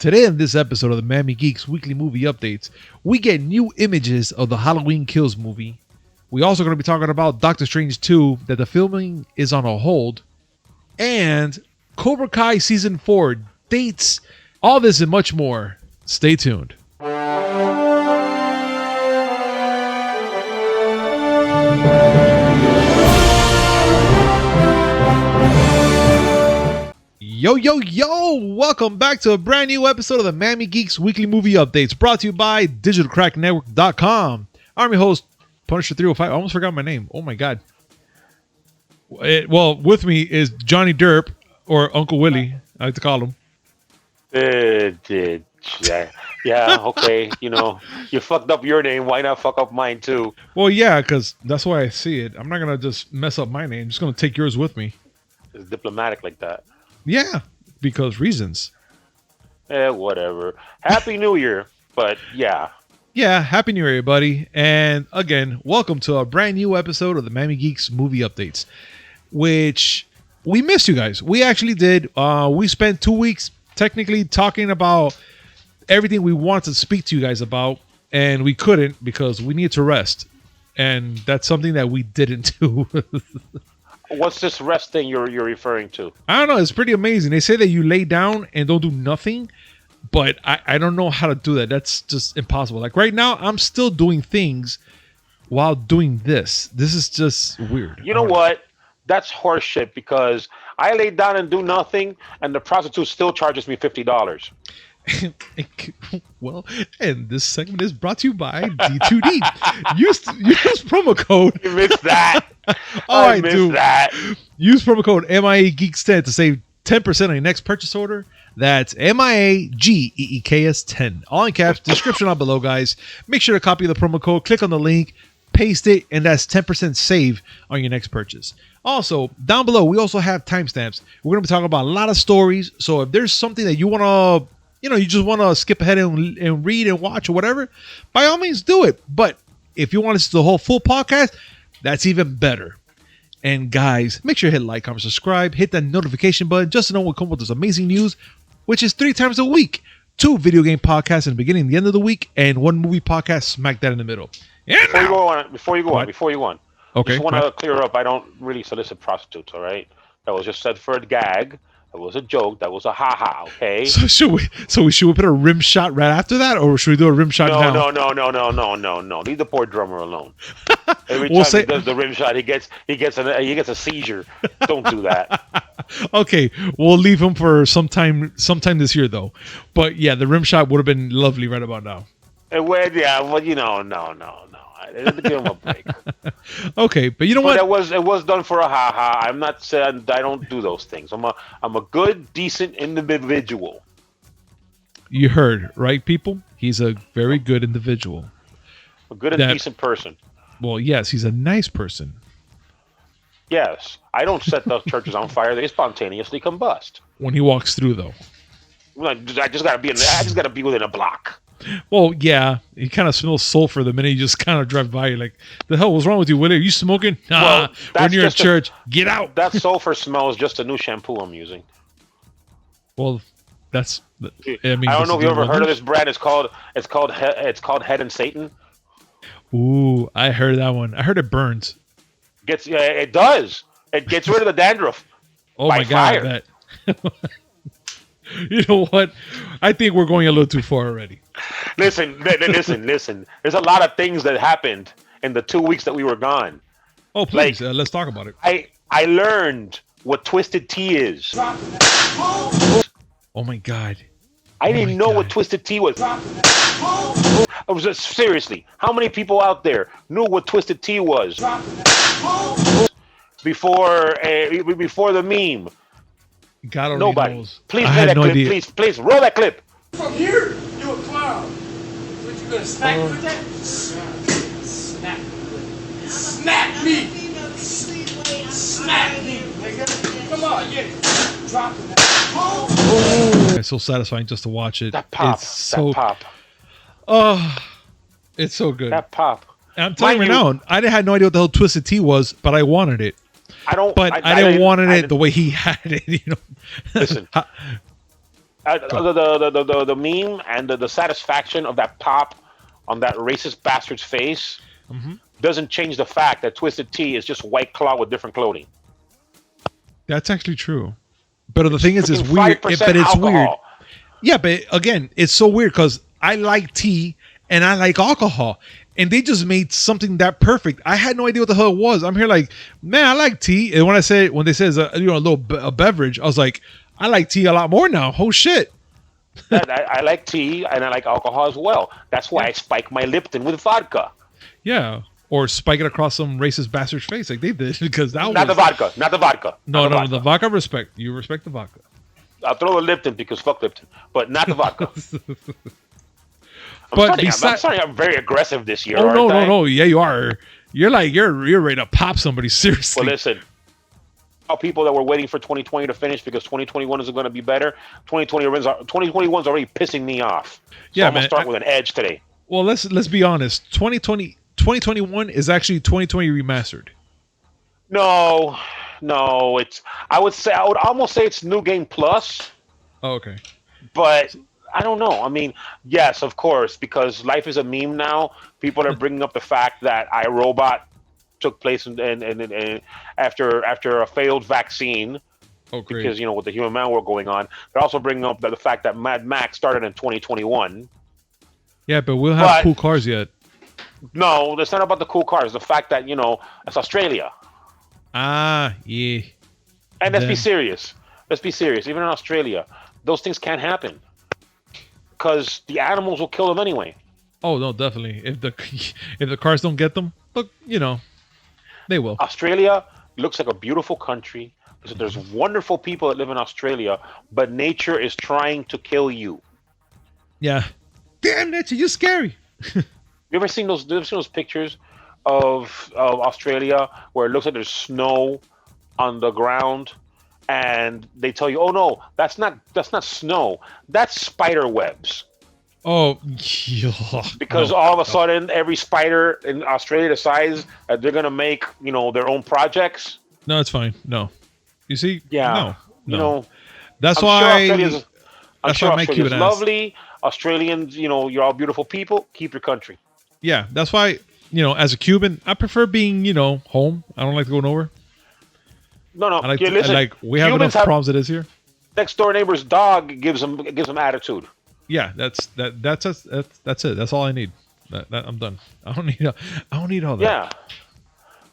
Today in this episode of the Miami Geeks Weekly Movie Updates, we get new images of the Halloween Kills movie. We also going to be talking about Doctor Strange 2, that the filming is on a hold, and Cobra Kai Season 4 dates, all this and much more. Stay tuned. Yo, welcome back to a brand new episode of the Miami Geeks Weekly Movie Updates, brought to you by digitalcracknetwork.com. I'm your host, Punisher 305. I almost forgot my name. Oh my God. With me is Johnny Derp, or Uncle Willie, I like to call him. Yeah, okay. You fucked up your name. Why not fuck up mine too? Well, yeah, because that's why I see it. I'm not going to just mess up my name. I'm just going to take yours with me. It's diplomatic like that. Yeah, because reasons. Whatever. Happy New Year, but yeah. Yeah, Happy New Year, buddy. And again, welcome to a brand new episode of the Miami Geeks Movie Updates, which we missed you guys. We actually did. We spent 2 weeks technically talking about everything we wanted to speak to you guys about, and we couldn't because we needed to rest. And that's something that we didn't do. What's this rest thing you're referring to? I don't know. It's pretty amazing. They say that you lay down and don't do nothing, but I don't know how to do that. That's just impossible. Like right now, I'm still doing things while doing this. This is just weird. You know what? That's horseshit because I lay down and do nothing, and the prostitute still charges me $50. Well, and this segment is brought to you by D2D. Use promo code. You missed that. I missed that. Use promo code MIAGeeks10 to save 10% on your next purchase order. That's MIAGEEKS10. All in caps. Description down below, guys. Make sure to copy the promo code. Click on the link. Paste it, and that's 10% save on your next purchase. Also, down below, we also have timestamps. We're going to be talking about a lot of stories. So if there's something that you want to, you just want to skip ahead and read and watch or whatever, by all means, do it. But if you want to listen to the whole full podcast, that's even better. And guys, make sure to hit like, comment, subscribe, hit that notification button just to know when we come with this amazing news, which is 3 times a week. 2 video game podcasts in the beginning and the end of the week, and 1 movie podcast smack that in the middle. Before you go on. Okay. Just want to clear up. I don't really solicit prostitutes. All right, that was just said for a gag. That was a joke. That was a ha-ha. Okay. So should we put a rim shot right after that, or should we do a rim shot now? No. Leave the poor drummer alone. Every time he does the rim shot, he gets a seizure. Don't do that. Okay, we'll leave him for sometime this year though. But yeah, the rim shot would have been lovely right about now. No. Give him a break. Okay, but you know what? It was done for a ha-ha. I'm not saying I don't do those things. I'm a good, decent individual. You heard, right, people? He's a very good individual. A good and decent person. Well, yes, he's a nice person. Yes, I don't set those churches on fire. They spontaneously combust. When he walks through, though. I just gotta be within a block. Well, yeah, he kind of smells sulfur the minute you just kind of drive by. You're like, the hell was wrong with you, Willie? Are you smoking? Nah, when you're in church, get out. That sulfur smell is just a new shampoo I'm using. Well, that's. I don't know if you ever heard of this brand. It's called Head and Satan. Ooh, I heard that one. I heard it burns. It does. It gets rid of the dandruff. Oh my God! I bet. You know what? I think we're going a little too far already. Listen. There's a lot of things that happened in the 2 weeks that we were gone. Oh, please, let's talk about it. I learned what Twisted Tea is. Oh my God. I didn't know what Twisted Tea was. Seriously, how many people out there knew what Twisted Tea was before the meme? God only Nobody. knows. Please play that clip. Idea. Please roll that clip. From here, you a clown. What, you gonna smack me with that? Snap me. Snap me, nigga. Come on, get it. Drop it. It's so satisfying just to watch it. That pop. That pop. Oh, it's so good. That pop. And I'm telling you right now, I had no idea what the hell Twisted Tea was, but I wanted it. I didn't want it the way he had it. Listen, The meme and the satisfaction of that pop on that racist bastard's face doesn't change the fact that Twisted Tea is just White Claw with different clothing. That's actually true. But the thing is, it's weird. But it's alcohol. weird. Yeah, but again, it's so weird because I like tea and I like alcohol. And they just made something that perfect. I had no idea what the hell it was. I'm here like, man, I like tea. And when they say a beverage, I was like, I like tea a lot more now. Oh shit. I like tea and I like alcohol as well. That's why I spike my Lipton with vodka. Yeah. Or spike it across some racist bastard's face like they did because that not the vodka. No, the vodka respect. You respect the vodka. I'll throw the Lipton because fuck Lipton, but not the vodka. I'm sorry, I'm very aggressive this year. Oh no. Yeah, you are. You're ready to pop somebody seriously. Well, listen. All people that were waiting for 2020 to finish because 2021 is going to be better. 2021's already pissing me off. So yeah, I'm gonna start with an edge today. Well, let's be honest. 2021 is actually 2020 remastered. No, I would almost say it's New Game Plus. Oh, okay. But I don't know. I mean, yes, of course, because life is a meme now. People are bringing up the fact that iRobot took place and after a failed vaccine. Oh, great. Because with the human malware going on, they're also bringing up the fact that Mad Max started in 2021. Yeah, but we'll have cool cars yet. No, it's not about the cool cars. The fact that it's Australia. Ah, yeah. And let's be serious. Even in Australia, those things can't happen because the animals will kill them anyway. Oh no, definitely. If the cars don't get them, look, they will. Australia looks like a beautiful country. There's wonderful people that live in Australia, but nature is trying to kill you. Yeah. Damn nature, you're scary. You ever seen those pictures of Australia where it looks like there's snow on the ground, and they tell you, "Oh no, that's not snow. That's spider webs." Oh, yeah. Because all of a sudden, every spider in Australia decides that they're gonna make their own projects. No, it's fine. No, you see, yeah, no. That's why. I'm sure Australia's lovely. Australians, you're all beautiful people. Keep your country. Yeah, that's why, as a Cuban, I prefer being, home. I don't like to go nowhere. No. We have enough problems it is here. Next door neighbor's dog gives them attitude. Yeah, that's it. That's all I need. I'm done. I don't need all that. Yeah.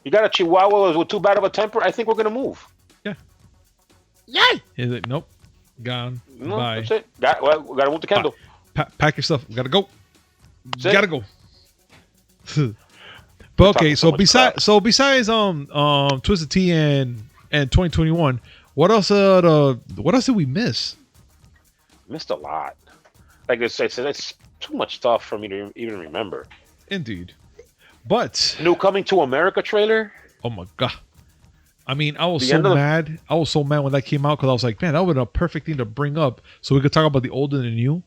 You got a Chihuahua with too bad of a temper? I think we're gonna move. Yeah. Yay! Is it? Nope. Gone. No, bye. That's it. We gotta move to Kendall. Pack your stuff. We gotta go. Gotta go. But okay, so besides Twisted Tea and 2021, what else did we miss? Missed a lot. Like it's too much stuff for me to even remember. Indeed. But new Coming to America trailer. Oh my god. I mean, I was so mad. I was so mad when that came out because I was like, man, that would have been a perfect thing to bring up so we could talk about the old and the new.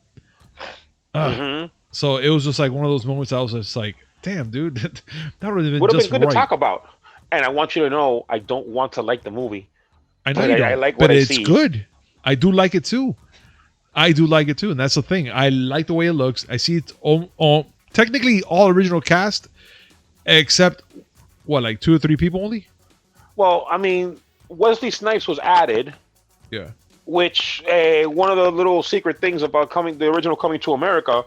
So it was just like one of those moments I was just like, damn, dude, that would have been good to talk about. And I want you to know, I don't want to like the movie. I know you don't, I like what but I see. It's good. I do like it too. And that's the thing. I like the way it looks. I see it's technically all original cast, except like 2 or 3 people only. Well, I mean, Wesley Snipes was added. Yeah. Which one of the little secret things about the original Coming to America,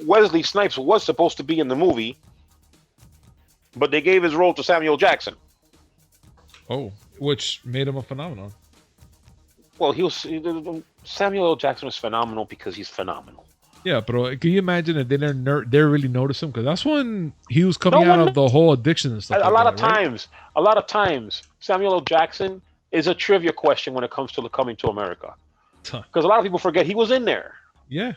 Wesley Snipes was supposed to be in the movie, but they gave his role to Samuel Jackson. Oh, which made him a phenomenon. Well, Samuel L. Jackson was phenomenal because he's phenomenal. Yeah, but can you imagine if they didn't really notice him? Because that's when he was coming out of the whole addiction and stuff. A lot of times, Samuel L. Jackson is a trivia question when it comes to Coming to America. Because a lot of people forget he was in there. Yeah,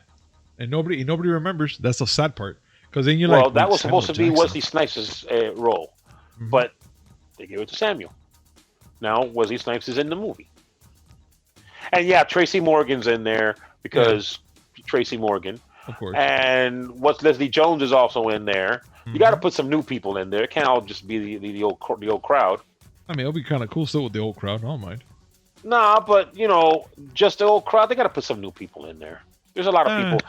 and nobody remembers. That's the sad part. Because then you're well, that was supposed to be Wesley Snipes' role, but they gave it to Samuel. Now Wesley Snipes is in the movie, and yeah, Tracy Morgan's in there because Tracy Morgan, of course, and Leslie Jones is also in there. You got to put some new people in there. It can't all just be the old crowd. I mean, it'll be kind of cool still with the old crowd. I don't mind. Nah, but just the old crowd. They got to put some new people in there. There's a lot of people.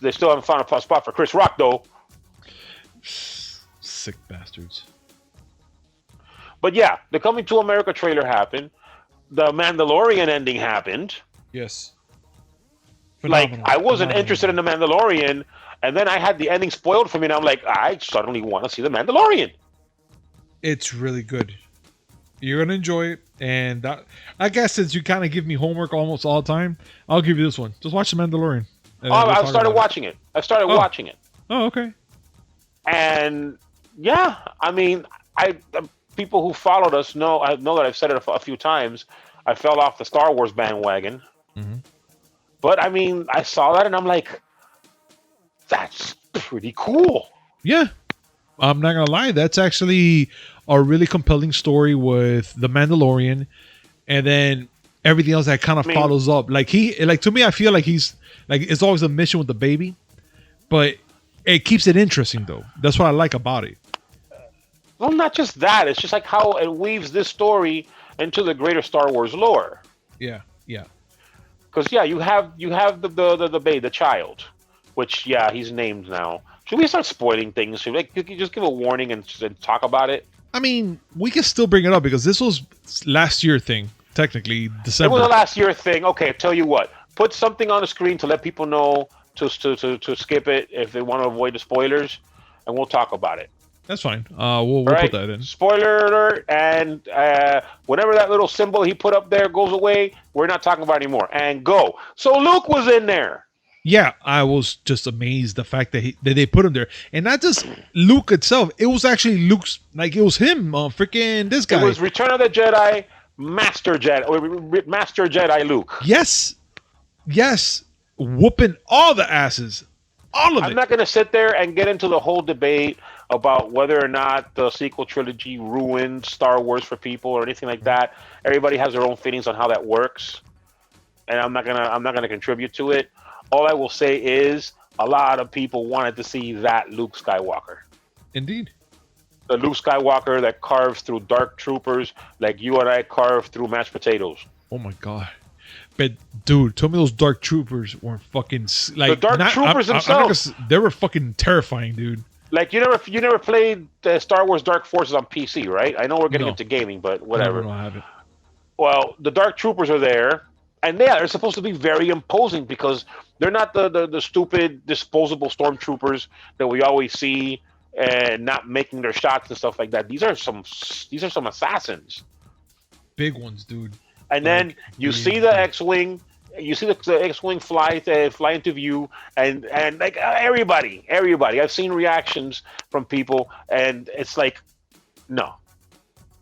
They still haven't found a spot for Chris Rock though. Sick bastards. But yeah, the Coming to America trailer happened. The Mandalorian ending happened. Yes. Like, I wasn't interested in the Mandalorian, and then I had the ending spoiled for me, and I'm like, I suddenly want to see the Mandalorian. It's really good. You're gonna enjoy it, and I guess since you kind of give me homework almost all the time, I'll give you this one. Just watch the Mandalorian. I started watching it. I started watching it. Oh, okay. And yeah, I mean, people who followed us know that I've said it a few times. I fell off the Star Wars bandwagon. Mm-hmm. But I mean, I saw that and I'm like, that's pretty cool. Yeah. I'm not gonna lie, that's actually a really compelling story with the Mandalorian, and then everything else that kind of follows up. Like to me, I feel like he's like it's always a mission with the baby, but it keeps it interesting though. That's what I like about it. Well, not just that. It's just like how it weaves this story into the greater Star Wars lore. Yeah, yeah. Because you have the baby, the child, which he's named now. Should we start spoiling things? Should we just give a warning and talk about it? I mean, we can still bring it up because this was last year thing, technically December. It was a last year thing. Okay, tell you what, put something on the screen to let people know to skip it if they want to avoid the spoilers, and we'll talk about it. That's fine. We'll put that in. Spoiler alert, and whenever that little symbol he put up there goes away, we're not talking about it anymore. And go. So Luke was in there. Yeah, I was just amazed the fact that they put him there, and not just Luke itself. It was actually Luke's, like it was him, freaking this guy. It was Return of the Jedi, Master Jedi Luke. Yes, whooping all the asses, all of it. I'm not going to sit there and get into the whole debate about whether or not the sequel trilogy ruined Star Wars for people or anything like that. Everybody has their own feelings on how that works, and I'm not gonna contribute to it. All I will say is a lot of people wanted to see that Luke Skywalker. Indeed. The Luke Skywalker that carves through dark troopers like you and I carve through mashed potatoes. Oh my God. But dude, tell me those dark troopers weren't fucking like the dark troopers themselves. They were fucking terrifying, dude. Like you never played the Star Wars Dark Forces on PC, right? I know we're getting into gaming, but whatever. No, I haven't. Well, the dark troopers are there. And they're supposed to be very imposing because they're not the stupid disposable stormtroopers that we always see and not making their shots and stuff like that. These are some assassins. Big ones, dude. And then you see the X-wing, you see the X-wing fly into view, and like everybody. I've seen reactions from people, and it's like, no,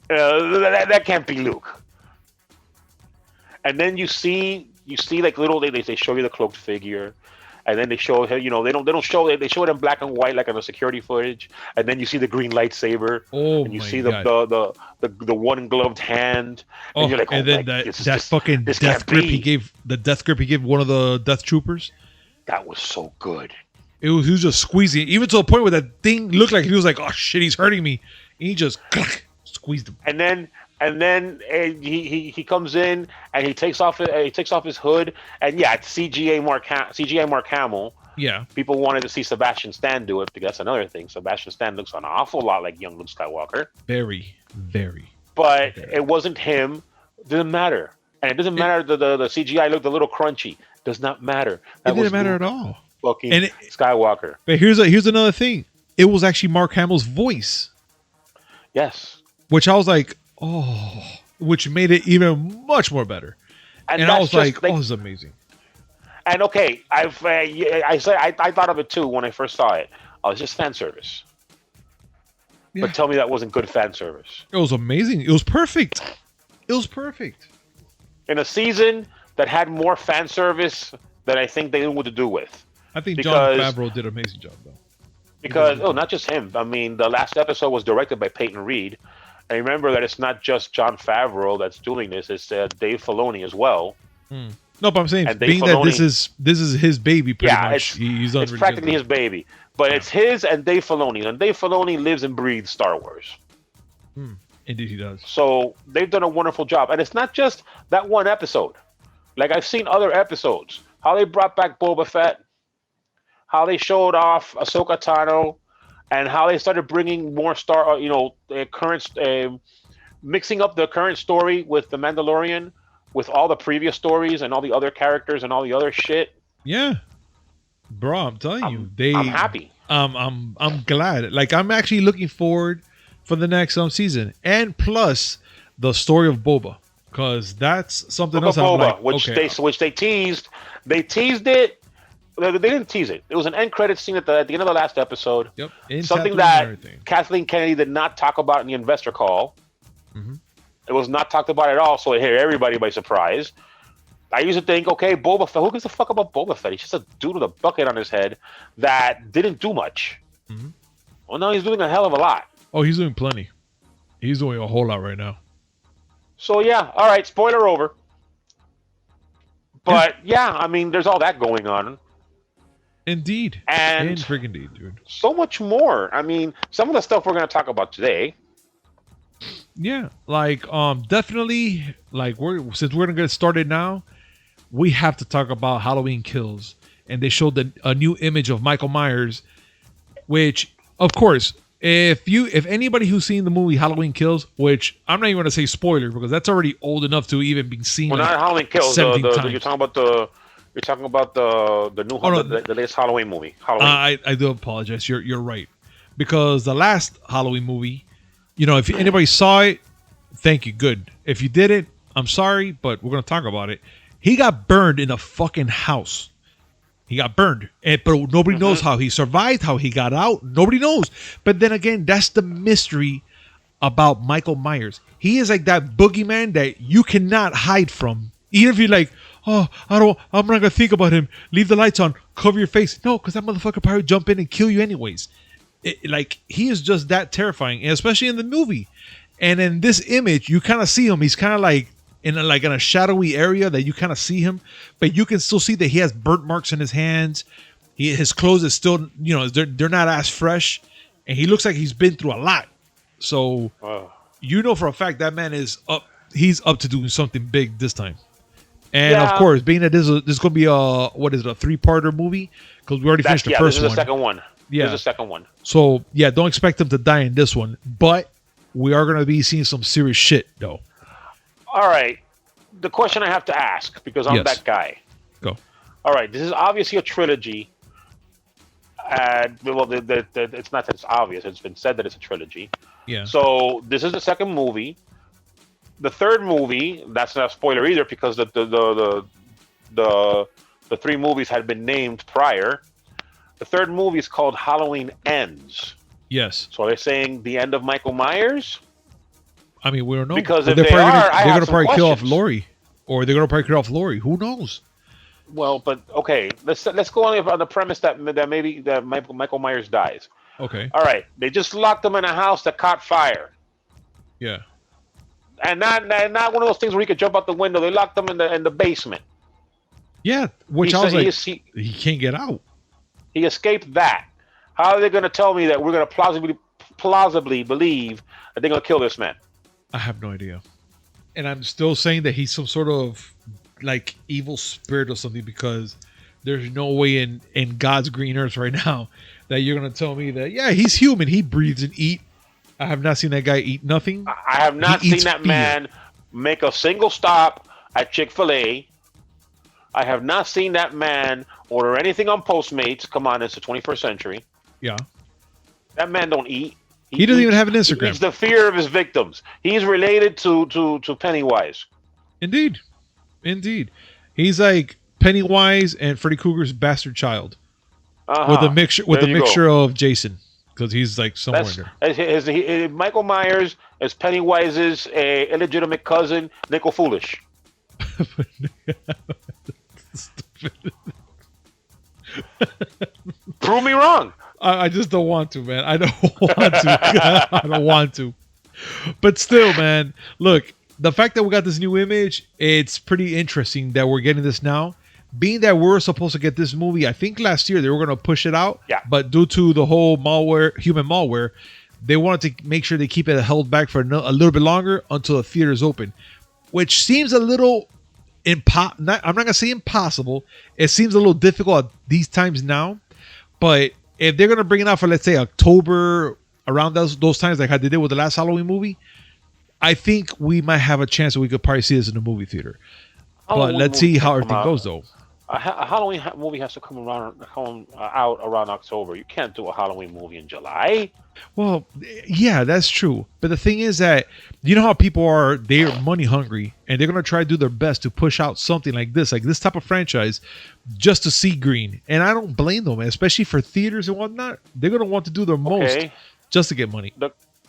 that can't be Luke. And then you see like little they show you the cloaked figure, and then they show they don't show it. They show it in black and white like on the security footage, and then you see the green lightsaber. Oh, and you my see God. the one gloved hand, and you're like, and then that fucking death grip he gave one of the death troopers. That was so good. He was just squeezing, even to a point where that thing looked like he was like, oh shit, he's hurting me. And he just squeezed him. And then he comes in and he takes off his hood, and it's CGI Mark Hamill. Yeah. People wanted to see Sebastian Stan do it because that's another thing. Sebastian Stan looks an awful lot like young Luke Skywalker. Very, very. But it wasn't him. It didn't matter. And it doesn't matter the CGI looked a little crunchy. Does not matter. It didn't matter at all. Fucking Skywalker. But here's another thing. It was actually Mark Hamill's voice. Yes. Which I was like, oh, which made it even much more better. And I was like, oh, this is amazing. And okay, I thought of it too when I first saw it. Oh, it's just fan service. Yeah. But tell me that wasn't good fan service. It was amazing. It was perfect. In a season that had more fan service than I think they knew what to do with. I think Jon Favreau did an amazing job, though. Because, not just him. I mean, the last episode was directed by Peyton Reed. And remember that it's not just Jon Favreau that's doing this; it's Dave Filoni as well. No, but I'm saying being Filoni, that this is his baby, pretty much. He's it's practically his baby, but it's his and Dave Filoni, and Dave Filoni lives and breathes Star Wars. Indeed, he does. So they've done a wonderful job, and it's not just that one episode. Like I've seen other episodes, how they brought back Boba Fett, how they showed off Ahsoka Tano, and how they started bringing more mixing up the current story with the Mandalorian, with all the previous stories and all the other characters and all the other shit. Yeah, bro, I'm telling you, I'm happy. I'm glad. Like I'm actually looking forward for the next season, and plus the story of Boba, because that's something else. Boba, I'm like, which they teased. They teased it. They didn't tease it. It was an end credit scene at the end of the last episode. Yep. Something that Kathleen Kennedy did not talk about in the investor call. Mm-hmm. It was not talked about at all, so it hit everybody by surprise. I used to think, okay, Boba Fett. Who gives a fuck about Boba Fett? He's just a dude with a bucket on his head that didn't do much. Mm-hmm. Well, now he's doing a hell of a lot. Oh, he's doing plenty. He's doing a whole lot right now. So yeah, all right. Spoiler over. But yeah, I mean, there's all that going on. Indeed. And freaking indeed, dude. So much more. I mean, some of the stuff we're going to talk about today. Yeah, like definitely, like since we're gonna get started now, we have to talk about Halloween Kills, and they showed a new image of Michael Myers, which, of course, if anybody who's seen the movie Halloween Kills, which I'm not even gonna say spoiler because that's already old enough to even be seen. Well, like not Halloween Kills. You're talking about the new the latest Halloween movie. Halloween. I do apologize. You're right, because the last Halloween movie, you know, if anybody saw it, thank you, good. If you didn't, I'm sorry, but we're gonna talk about it. He got burned in a fucking house. He got burned, but nobody knows how he survived, how he got out. Nobody knows. But then again, that's the mystery about Michael Myers. He is like that boogeyman that you cannot hide from. Even if you're like, oh, I'm not gonna think about him. Leave the lights on, cover your face. No, because that motherfucker probably jump in and kill you anyways. Like he is just that terrifying, and especially in the movie. And in this image, you kind of see him. He's kind of like in a shadowy area that you kind of see him, but you can still see that he has burnt marks in his hands. His clothes is still, you know, they're not as fresh, and he looks like he's been through a lot. So you know for a fact that man is up. He's up to doing something big this time. And of course, being that this is going to be a 3-parter movie, because we already finished the first one. This is the second one. Yeah, this is the second one. So yeah, don't expect him to die in this one, but we are going to be seeing some serious shit though. All right, the question I have to ask, because I'm that guy. Go. All right, this is obviously a trilogy. Well, it's not that it's obvious. It's been said that it's a trilogy. Yeah. So this is the second movie. The third movie, that's not a spoiler either, because the 3 movies had been named prior. The third movie is called Halloween Ends. Yes. So they're saying the end of Michael Myers? I mean, we don't know. Because if they're going to probably kill off Laurie. Or they're going to probably kill off Laurie. Who knows? Well, but okay. Let's go on the premise that maybe Michael Myers dies. Okay. All right. They just locked him in a house that caught fire. Yeah. And not one of those things where he could jump out the window. They locked him in the basement. Yeah, which I was like, he can't get out. He escaped that. How are they going to tell me that we're going to plausibly believe that they're going to kill this man? I have no idea. And I'm still saying that he's some sort of like evil spirit or something, because there's no way in God's green earth right now that you're going to tell me that, yeah, he's human. He breathes and eats. I have not seen that guy eat nothing. I have not seen that man make a single stop at Chick-fil-A. I have not seen that man order anything on Postmates. Come on, it's the 21st century. Yeah. That man don't eat. He doesn't even have an Instagram. He's the fear of his victims. He's related to Pennywise. Indeed. He's like Pennywise and Freddy Krueger's bastard child. With a mixture of Jason. Because he's like somewhere in there. Michael Myers is Pennywise's illegitimate cousin, Nickel Foolish. Prove me wrong. I just don't want to, man. I don't want to. I don't want to. But still, man, look, the fact that we got this new image, it's pretty interesting that we're getting this now. Being that we're supposed to get this movie, I think last year they were going to push it out. Yeah. But due to the whole human malware, they wanted to make sure they keep it held back for a little bit longer until the theaters open, which seems a little I'm not gonna say impossible. It seems a little difficult at these times now, but if they're gonna bring it out for, let's say, October, around those times, like how they did with the last Halloween movie, I think we might have a chance that we could probably see this in the movie theater. But let's see how everything goes, though. A Halloween movie has to come out around October. You can't do a Halloween movie in July. Well, yeah, that's true. But the thing is that, you know how people are, they're money hungry, and they're going to try to do their best to push out something like this type of franchise, just to see green. And I don't blame them, especially for theaters and whatnot. They're going to want to do their most just to get money.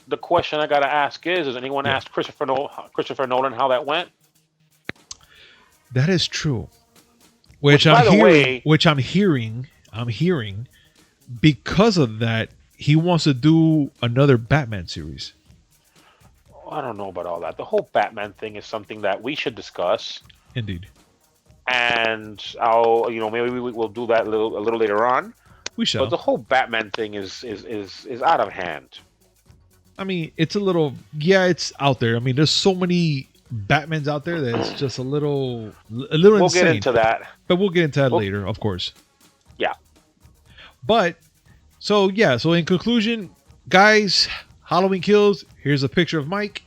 The question I got to ask is, has anyone asked Christopher Nolan how that went? That is true. Which I'm hearing, because of that, he wants to do another Batman series. I don't know about all that. The whole Batman thing is something that we should discuss. Indeed. And maybe we'll do that a little later on. We shall. But the whole Batman thing is out of hand. I mean, it's it's out there. I mean, there's so many Batmans out there that it's just a little we'll insane. Get into that. But we'll get into that later, of course. Yeah. But so in conclusion, guys, Halloween Kills, here's a picture of Mike,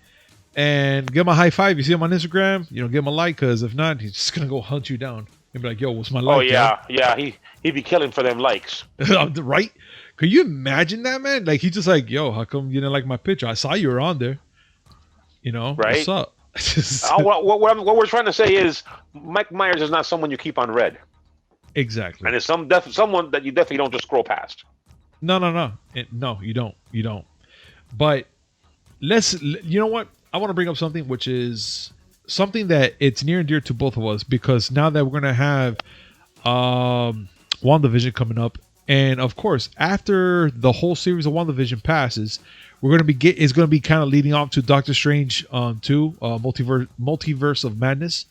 and give him a high five. You see him on Instagram, give him a like, because if not, he's just gonna go hunt you down and be like, yo, what's my like? Oh yeah, he'd be killing for them likes. Right? Could you imagine that, man? Like, he's just like, yo, how come you didn't like my picture? I saw you were on there. Right? What's up? What we're trying to say is, Mike Myers is not someone you keep on read. Exactly. And it's someone that you definitely don't just scroll past. No, you don't. But you know what? I want to bring up something which is something that it's near and dear to both of us, because now that we're going to have WandaVision coming up, and of course, after the whole series of WandaVision passes, it's going to be kind of leading off to Doctor Strange 2, Multiverse of Madness.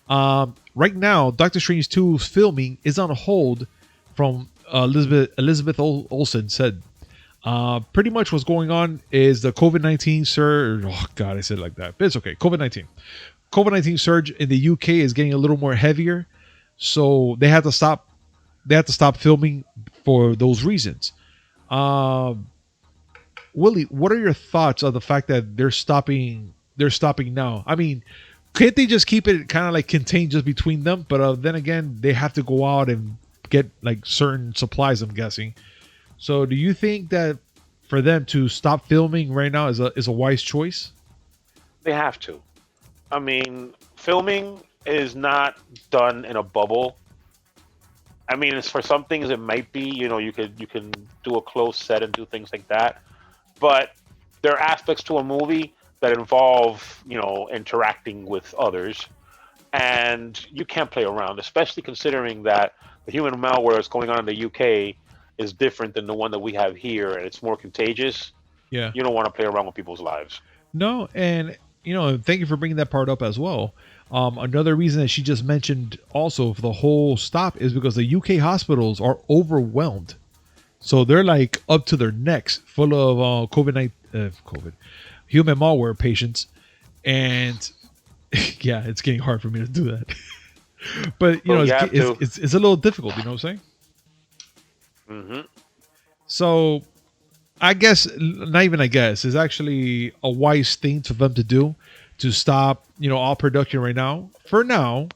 Right now, Doctor Strange 2's filming is on hold, from Elizabeth Olsen said. Pretty much what's going on is the COVID-19 surge. Oh God, I said it like that, but it's okay. COVID-19 surge in the UK is getting a little more heavier, so they had to stop filming for those reasons. Willie, what are your thoughts on the fact that they're stopping now? I mean, can't they just keep it kind of like contained just between them? But then again, they have to go out and get like certain supplies, I'm guessing. So do you think that for them to stop filming right now is a wise choice? They have to. I mean, filming is not done in a bubble. I mean, it's for some things it might be, you can do a closed set and do things like that. But there are aspects to a movie that involve, interacting with others, and you can't play around, especially considering that the human malware that's going on in the UK is different than the one that we have here, and it's more contagious. Yeah. You don't want to play around with people's lives. No, and thank you for bringing that part up as well. Another reason that she just mentioned also for the whole stop is because the UK hospitals are overwhelmed. So they're like up to their necks full of COVID human malware patients. And yeah, it's getting hard for me to do that. But, it's a little difficult, you know what I'm saying? Mm-hmm. So I guess, not even I guess, it's actually a wise thing for them to do, to stop, all production right now, for now.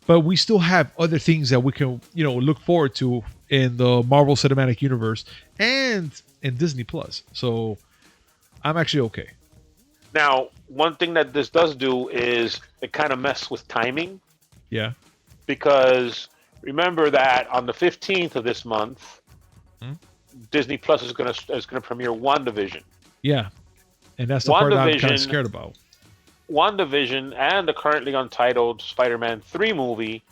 But we still have other things that we can, look forward to in the Marvel Cinematic Universe and in Disney Plus. So I'm actually okay. Now, one thing that this does do is it kind of messes with timing. Yeah. Because remember that on the 15th of this month, Disney Plus is going to premiere WandaVision. Yeah. And that's the part that I'm kind of scared about. WandaVision and the currently untitled Spider-Man 3 movie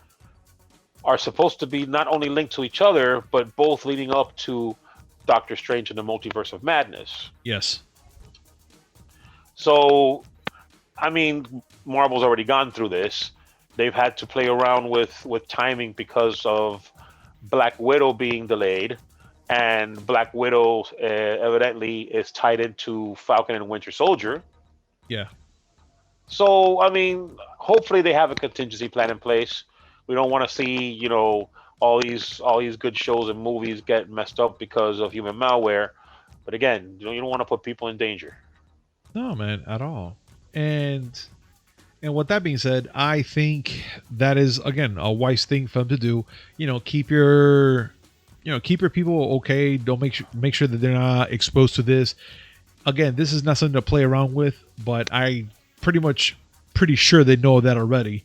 are supposed to be not only linked to each other, but both leading up to Doctor Strange and the Multiverse of Madness. Yes. So, I mean, Marvel's already gone through this. They've had to play around with timing because of Black Widow being delayed and Black Widow evidently is tied into Falcon and Winter Soldier. Yeah. So I mean, hopefully they have a contingency plan in place. We don't want to see, all these good shows and movies get messed up because of human malware. But again, you don't want to put people in danger. No, man, at all. And with that being said, I think that is again a wise thing for them to do. Keep your people okay. Don't make sure that they're not exposed to this. Again, this is not something to play around with, but I pretty sure they know that already.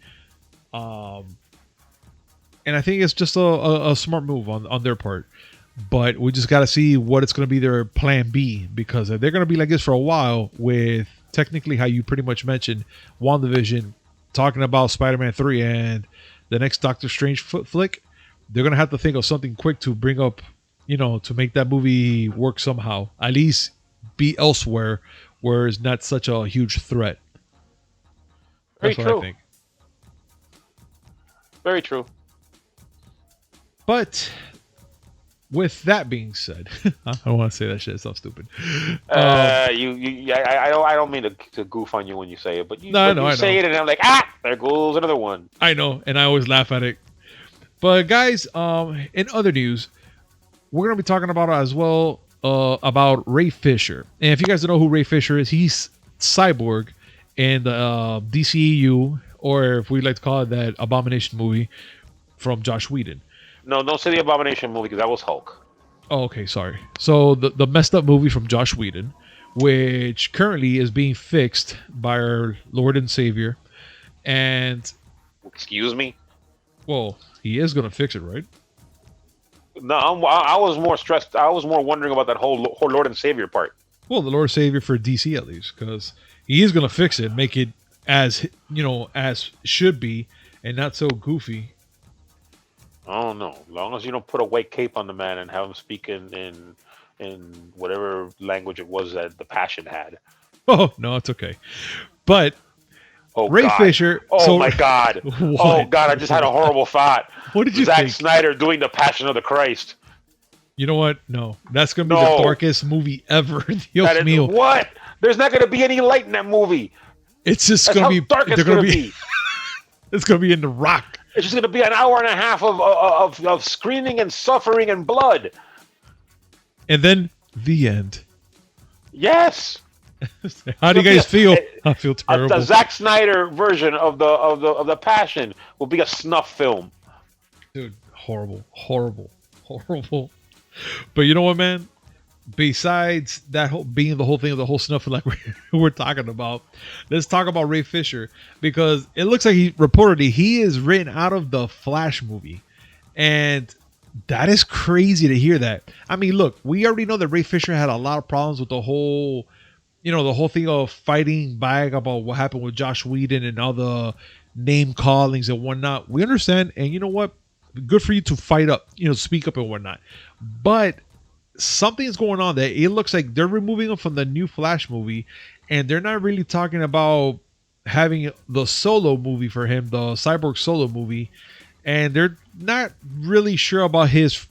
And I think it's just a smart move on their part. But we just got to see what it's going to be their plan B, because if they're going to be like this for a while with technically how you pretty much mentioned WandaVision, talking about Spider-Man 3 and the next Doctor Strange flick, they're going to have to think of something quick to bring up, to make that movie work somehow. At least be elsewhere where it's not such a huge threat. Very That's true. what I think. Very true. But with that being said, I don't want to say that shit. It sounds stupid. I don't mean to goof on you when you say it, but you say it, and I'm like, there goes another one. I know, and I always laugh at it. But guys, in other news, we're gonna be talking about as well about Ray Fisher. And if you guys don't know who Ray Fisher is, he's Cyborg in the DCEU, or if we like to call it that Abomination movie from Josh Whedon. No, don't say the Abomination movie, because that was Hulk. Oh, okay, sorry. So the messed up movie from Josh Whedon, which currently is being fixed by our Lord and Savior. And excuse me? Well, he is going to fix it, right? No, I was more stressed. I was more wondering about that whole Lord and Savior part. Well, the Lord and Savior for DC at least, because he is going to fix it, make it as as should be, and not so goofy. I don't know. As long as you don't put a white cape on the man and have him speak in whatever language it was that the Passion had. Oh no, it's okay. But Ray God. Fisher. Oh my God. What? Oh God, I just had a horrible thought. What did you Zack think? Snyder doing the Passion of the Christ. You know what? No, that's gonna be the darkest movie ever. Dios mío. What? There's not gonna be any light in that movie. It's just That's gonna how be dark it's gonna be. It's gonna be in The Rock. It's just gonna be an hour and a half of screaming and suffering and blood. And then the end. Yes. How do you guys feel? I feel terrible. The Zack Snyder version of the Passion will be a snuff film. Dude, horrible. But you know what, man? Besides that being the whole thing of the whole snuff like we're talking about, let's talk about Ray Fisher, because it looks like he is written out of the Flash movie, and that is crazy to hear that. I mean, look, we already know that Ray Fisher had a lot of problems with the whole thing of fighting back about what happened with Josh Whedon and all the name callings and whatnot. We understand, and you know what? Good for you to fight up, speak up and whatnot. But something's going on there. It looks like they're removing him from the new Flash movie, and they're not really talking about having the solo movie for him, the Cyborg solo movie, and they're not really sure about his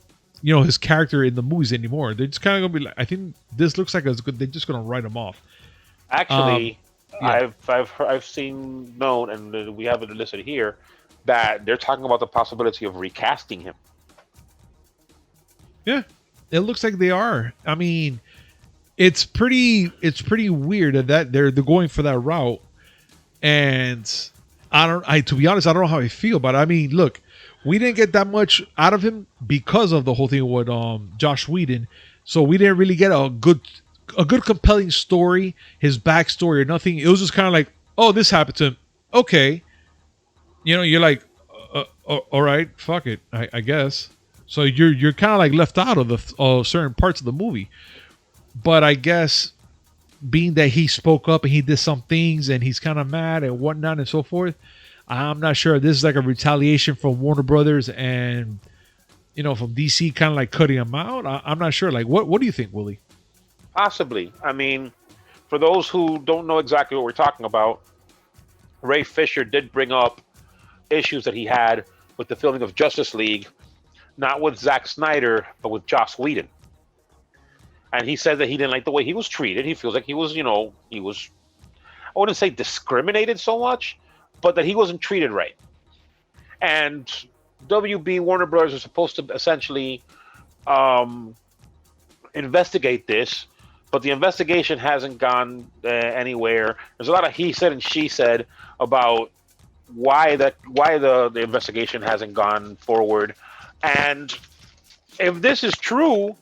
character in the movies anymore. They're just kind of gonna be like, I think this looks like it's good. They're just gonna write him off. Actually, yeah. I've seen known, and we have it listed here, that they're talking about the possibility of recasting him. Yeah. It looks like they are. I mean, it's pretty weird that they're going for that route. And to be honest, I don't know how I feel, but I mean, look, we didn't get that much out of him because of the whole thing with Josh Whedon. So we didn't really get a good compelling story, his backstory or nothing. It was just kind of like, oh, this happened to him. Okay. You're like, all right, fuck it, I guess. So you're kind of like left out of the certain parts of the movie. But I guess being that he spoke up and he did some things and he's kind of mad and whatnot and so forth, I'm not sure. This is like a retaliation from Warner Brothers and from DC, kind of like cutting him out. I'm not sure. Like, what do you think, Willie? Possibly. I mean, for those who don't know exactly what we're talking about, Ray Fisher did bring up issues that he had with the filming of Justice League. Not with Zack Snyder, but with Joss Whedon. and he said that he didn't like the way he was treated. He feels like he was, he was, I wouldn't say discriminated so much, but that he wasn't treated right. And WB Warner Brothers are supposed to essentially investigate this, but the investigation hasn't gone anywhere. There's a lot of he said and she said about why the investigation hasn't gone forward. And if this is true,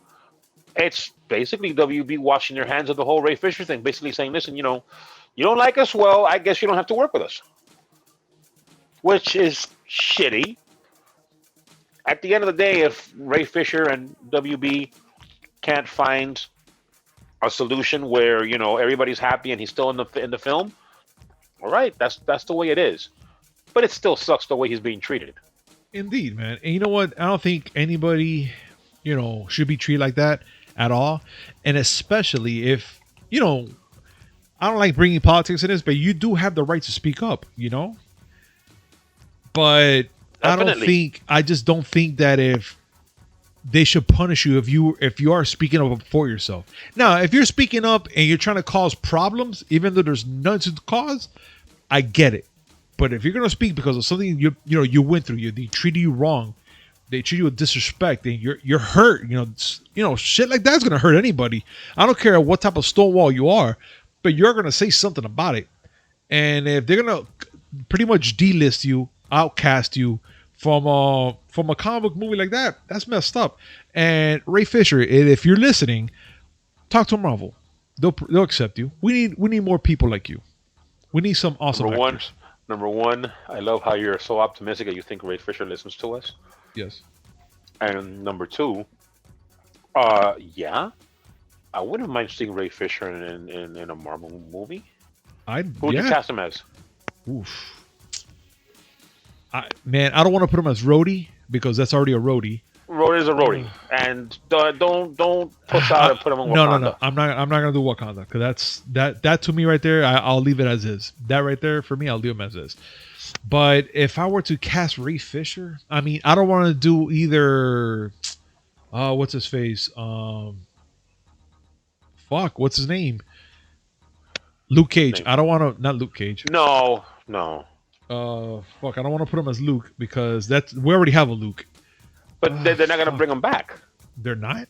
it's basically WB washing their hands of the whole Ray Fisher thing, basically saying, listen, you don't like us, well, I guess you don't have to work with us. Which is shitty. At the end of the day, if Ray Fisher and WB can't find a solution where, everybody's happy and he's still in the film, all right, that's the way it is. But it still sucks the way he's being treated. Indeed, man. And you know what? I don't think anybody, should be treated like that at all. And especially if, I don't like bringing politics in this, but you do have the right to speak up, But Definitely. I just don't think that if they should punish you if you are speaking up for yourself. Now, if you're speaking up and you're trying to cause problems, even though there's none to cause, I get it. But if you're gonna speak because of something you went through, they treated you wrong, they treat you with disrespect, and you're hurt. Shit like that's gonna hurt anybody. I don't care what type of stonewall you are, but you're gonna say something about it. And if they're gonna pretty much delist you, outcast you from a comic book movie like that, that's messed up. And Ray Fisher, if you're listening, talk to Marvel. They'll accept you. We need more people like you. We need some awesome actors. Number one, I love how you're so optimistic that you think Ray Fisher listens to us. Yes. And number two, yeah, I wouldn't mind seeing Ray Fisher in a Marvel movie. Who would you cast him as? Oof. I don't want to put him as Rhodey because that's already a Rhodey. Rhodey is a Rhodey, and don't push out and put him on Wakanda. No. I'm not gonna do Wakanda because that to me right there. I'll leave it as is. That right there for me, I'll leave him as is. But if I were to cast Ray Fisher, I don't want to do either. What's his face? What's his name? Luke Cage. I don't want to. Not Luke Cage. No. I don't want to put him as Luke because we already have a Luke. But they're not going to bring him back. They're not.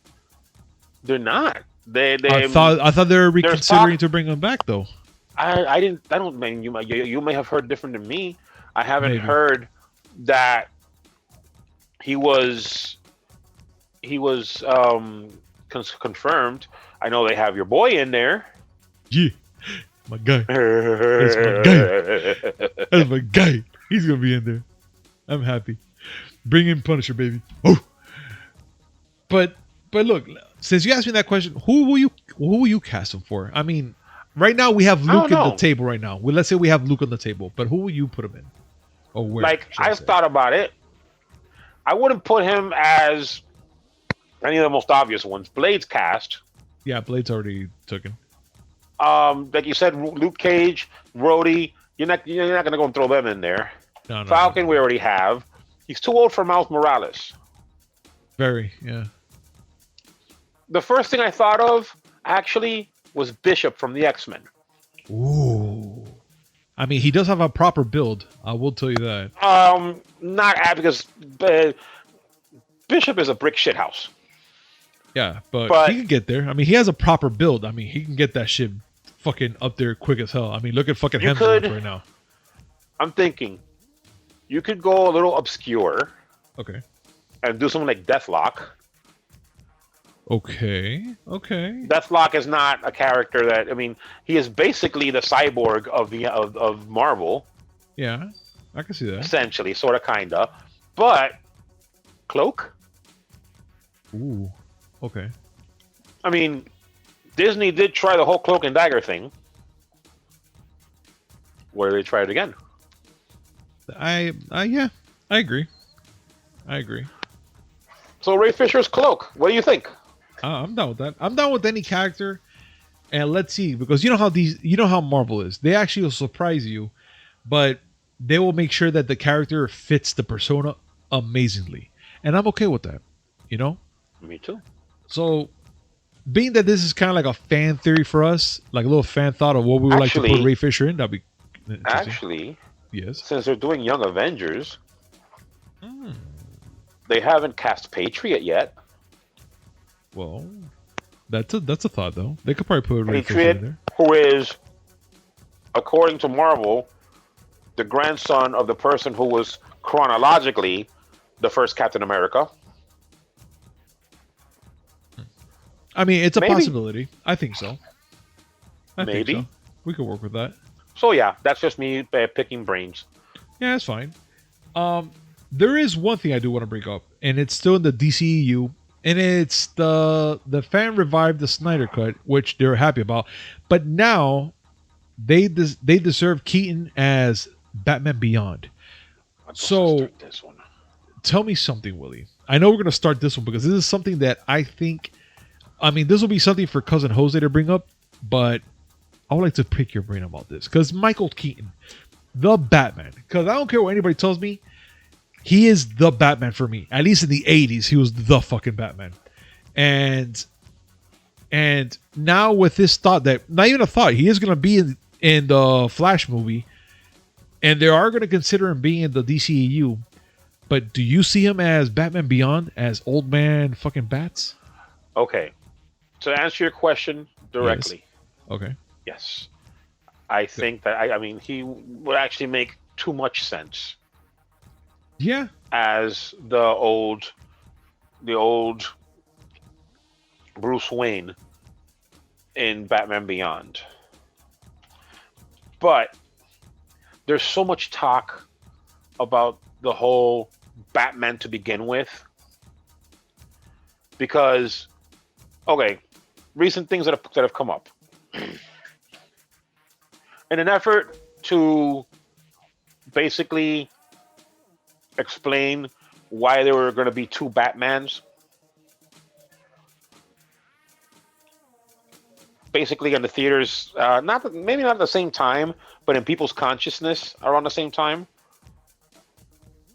They're not. I thought they were reconsidering to bring him back though. I don't mean you may have heard different than me. I haven't heard that he was confirmed. I know they have your boy in there. Yeah. My guy. That's my guy. That's my guy. He's gonna be in there. I'm happy. Bring in Punisher, baby. Oh. But look, since you asked me that question, who will you cast him for? Right now we have Luke on the table. Right now, let's say we have Luke on the table, but who will you put him in? Or where? Like I've thought about it. I wouldn't put him as any of the most obvious ones. Blade's cast. Yeah, Blade's already taken. Like you said, Luke Cage, Rhodey. You're not gonna go and throw them in there. No, Falcon, we already have. He's too old for Miles Morales. Very, yeah. The first thing I thought of actually was Bishop from the X-Men. Ooh. He does have a proper build. I will tell you that. Because Bishop is a brick shit house. Yeah, but he can get there. He has a proper build. He can get that shit fucking up there quick as hell. Look at fucking Hemsworth right now. I'm thinking you could go a little obscure. Okay. And do something like Deathlock. Okay. Deathlock is not a character that he is basically the cyborg of Marvel. Yeah, I can see that. Essentially, sort of, kinda, but Cloak. Ooh. Okay. Disney did try the whole Cloak and Dagger thing. Where they try it again. I agree. So Ray Fisher's Cloak. What do you think? I'm down with that. I'm down with any character, and let's see, because you know how Marvel is. They actually will surprise you, but they will make sure that the character fits the persona amazingly, and I'm okay with that. Me too. So being that this is kind of like a fan theory for us, like a little fan thought of what we would like to put Ray Fisher in, that'd be interesting. Actually, yes. Since they're doing Young Avengers, they haven't cast Patriot yet. Well, that's a thought though. They could probably put Ray Fisher in Patriot, there. who is, according to Marvel, the grandson of the person who was chronologically the first Captain America. I mean, it's a Maybe. possibility. I think so. I Maybe. think so. We could work with that. So yeah, that's just me picking brains. Yeah, that's fine. There is one thing I do want to bring up, and it's still in the DCEU, and it's the fan revived the Snyder cut, which they're happy about. But now they deserve Keaton as Batman Beyond. So This one. tell me something, Willie. I know we're going to start this one because this is something that I think. I mean, this will be something for Cousin Jose to bring up, but I would like to pick your brain about this because Michael Keaton, the Batman. Because I don't care what anybody tells me, he is the Batman for me. At least in the 80s, he was the fucking Batman. And now with this thought that, not even a thought, he is going to be in the Flash movie, and they are going to consider him being in the DCEU. But do you see him as Batman Beyond, as old man fucking Bats? Okay. To answer your question directly, Okay. yes. I think that I mean he would actually make too much sense Yeah. as the old Bruce Wayne in Batman Beyond. But there's so much talk about the whole Batman to begin with. Because, okay, recent things that have come up. In an effort to basically explain why there were going to be two Batmans, basically in the theaters, maybe not at the same time, but in people's consciousness around the same time,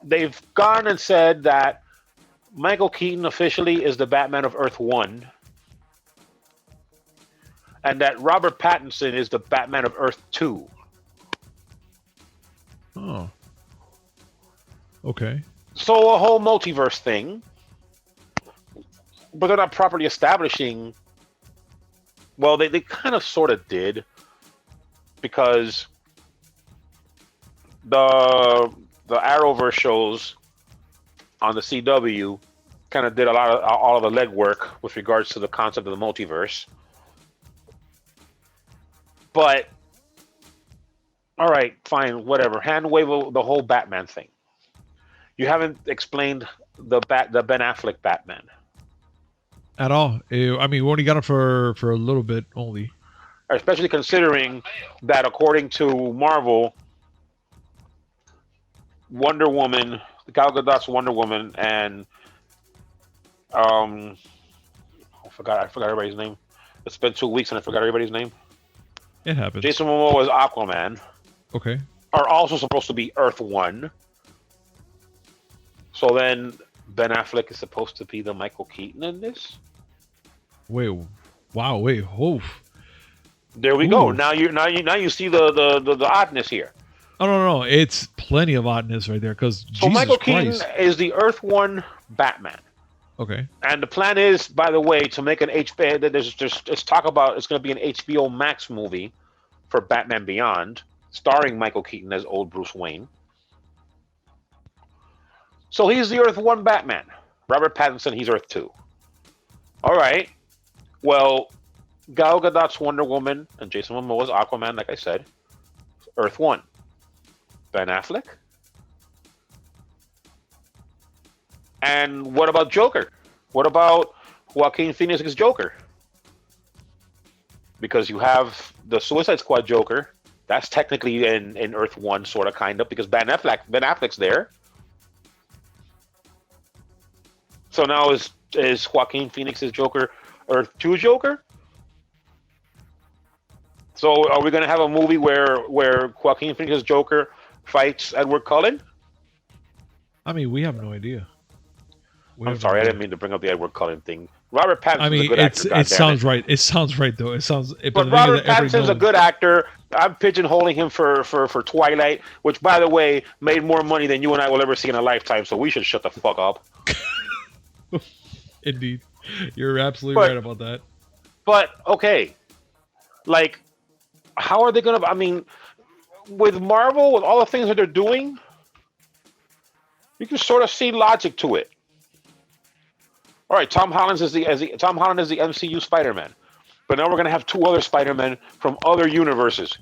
they've gone and said that Michael Keaton officially is the Batman of Earth 1, and that Robert Pattinson is the Batman of Earth 2. Oh. Okay. So a whole multiverse thing, but they're not properly establishing. Well, they kind of sort of did, because the Arrowverse shows on the CW kind of did all of the legwork with regards to the concept of the multiverse. But all right, fine, whatever. Hand wave the whole Batman thing. You haven't explained the Ben Affleck Batman At all. I mean, we only got him for a little bit only. especially considering that according to Marvel, Wonder Woman, Gal Gadot's Wonder Woman, and I forgot everybody's name. It's been 2 weeks and I forgot everybody's name. It happens. Jason Momoa is Aquaman. Okay. Are also supposed to be Earth 1. So then Ben Affleck is supposed to be the Michael Keaton in this? Wait. Wow. Wait. Oh. There we go. Now you see the oddness here. Oh no. It's plenty of oddness right there because So Jesus Michael Christ. Keaton is the Earth 1 Batman. Okay. And the plan is, by the way, to make an HBO. There's talk about it's going to be an HBO Max movie for Batman Beyond, starring Michael Keaton as old Bruce Wayne. So he's the Earth 1 Batman. Robert Pattinson, he's Earth 2. All right. Well, Gal Gadot's Wonder Woman and Jason Momoa's Aquaman, like I said, Earth 1. Ben Affleck. And what about Joker? What about Joaquin Phoenix's Joker? Because you have the Suicide Squad Joker. That's technically in Earth 1, sort of, kind of, because Ben Affleck's there. So now is Joaquin Phoenix's Joker Earth 2 Joker? So are we going to have a movie where Joaquin Phoenix's Joker fights Edward Cullen? I mean, we have no idea. I'm sorry, I didn't mean to bring up the Edward Cullen thing. Robert Pattinson's I mean, a good actor. it sounds right. It sounds right though. It sounds. But Robert Pattinson's a good actor. I'm pigeonholing him for Twilight, which, by the way, made more money than you and I will ever see in a lifetime. So we should shut the fuck up. Indeed, you're absolutely right about that. But okay, like, how are they gonna? I mean, with Marvel, with all the things that they're doing, you can sort of see logic to it. All right, Tom Holland is the MCU Spider-Man, but now we're gonna have two other Spider-Men from other universes.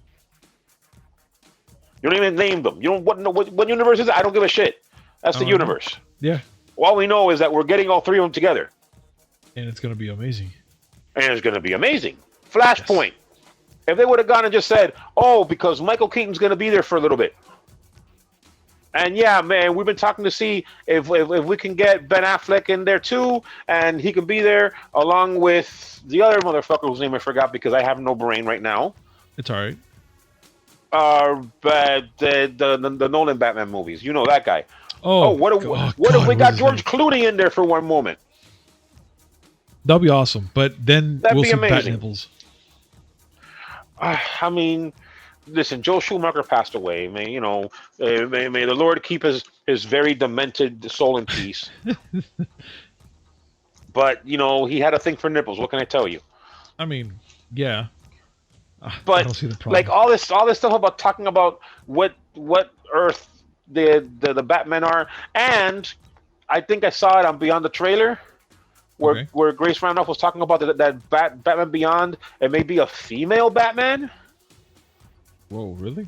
You don't even name them. You don't what universe is it? I don't give a shit. That's the universe. Yeah. All we know is that we're getting all three of them together, and it's gonna be amazing. Flashpoint. Yes. If they would have gone and just said, "Oh, because Michael Keaton's gonna be there for a little bit," and yeah, man, we've been talking to see if we can get Ben Affleck in there too, and he can be there along with the other motherfucker whose name I forgot because I have no brain right now. It's all right. But the Nolan Batman movies, you know that guy. What if we got George Clooney in there for one moment? That'd be awesome. But then That'd we'll be see amazing. Bat nipples. I mean, listen, Joel Schumacher passed away. May the Lord keep his very demented soul in peace. But he had a thing for nipples. What can I tell you? I mean, yeah. But I don't see the problem. like all this stuff about talking about what Earth the Batmen are, and I think I saw it on Beyond the Trailer, where Grace Randolph was talking about that Batman Beyond. It may be a female Batman. Whoa, really?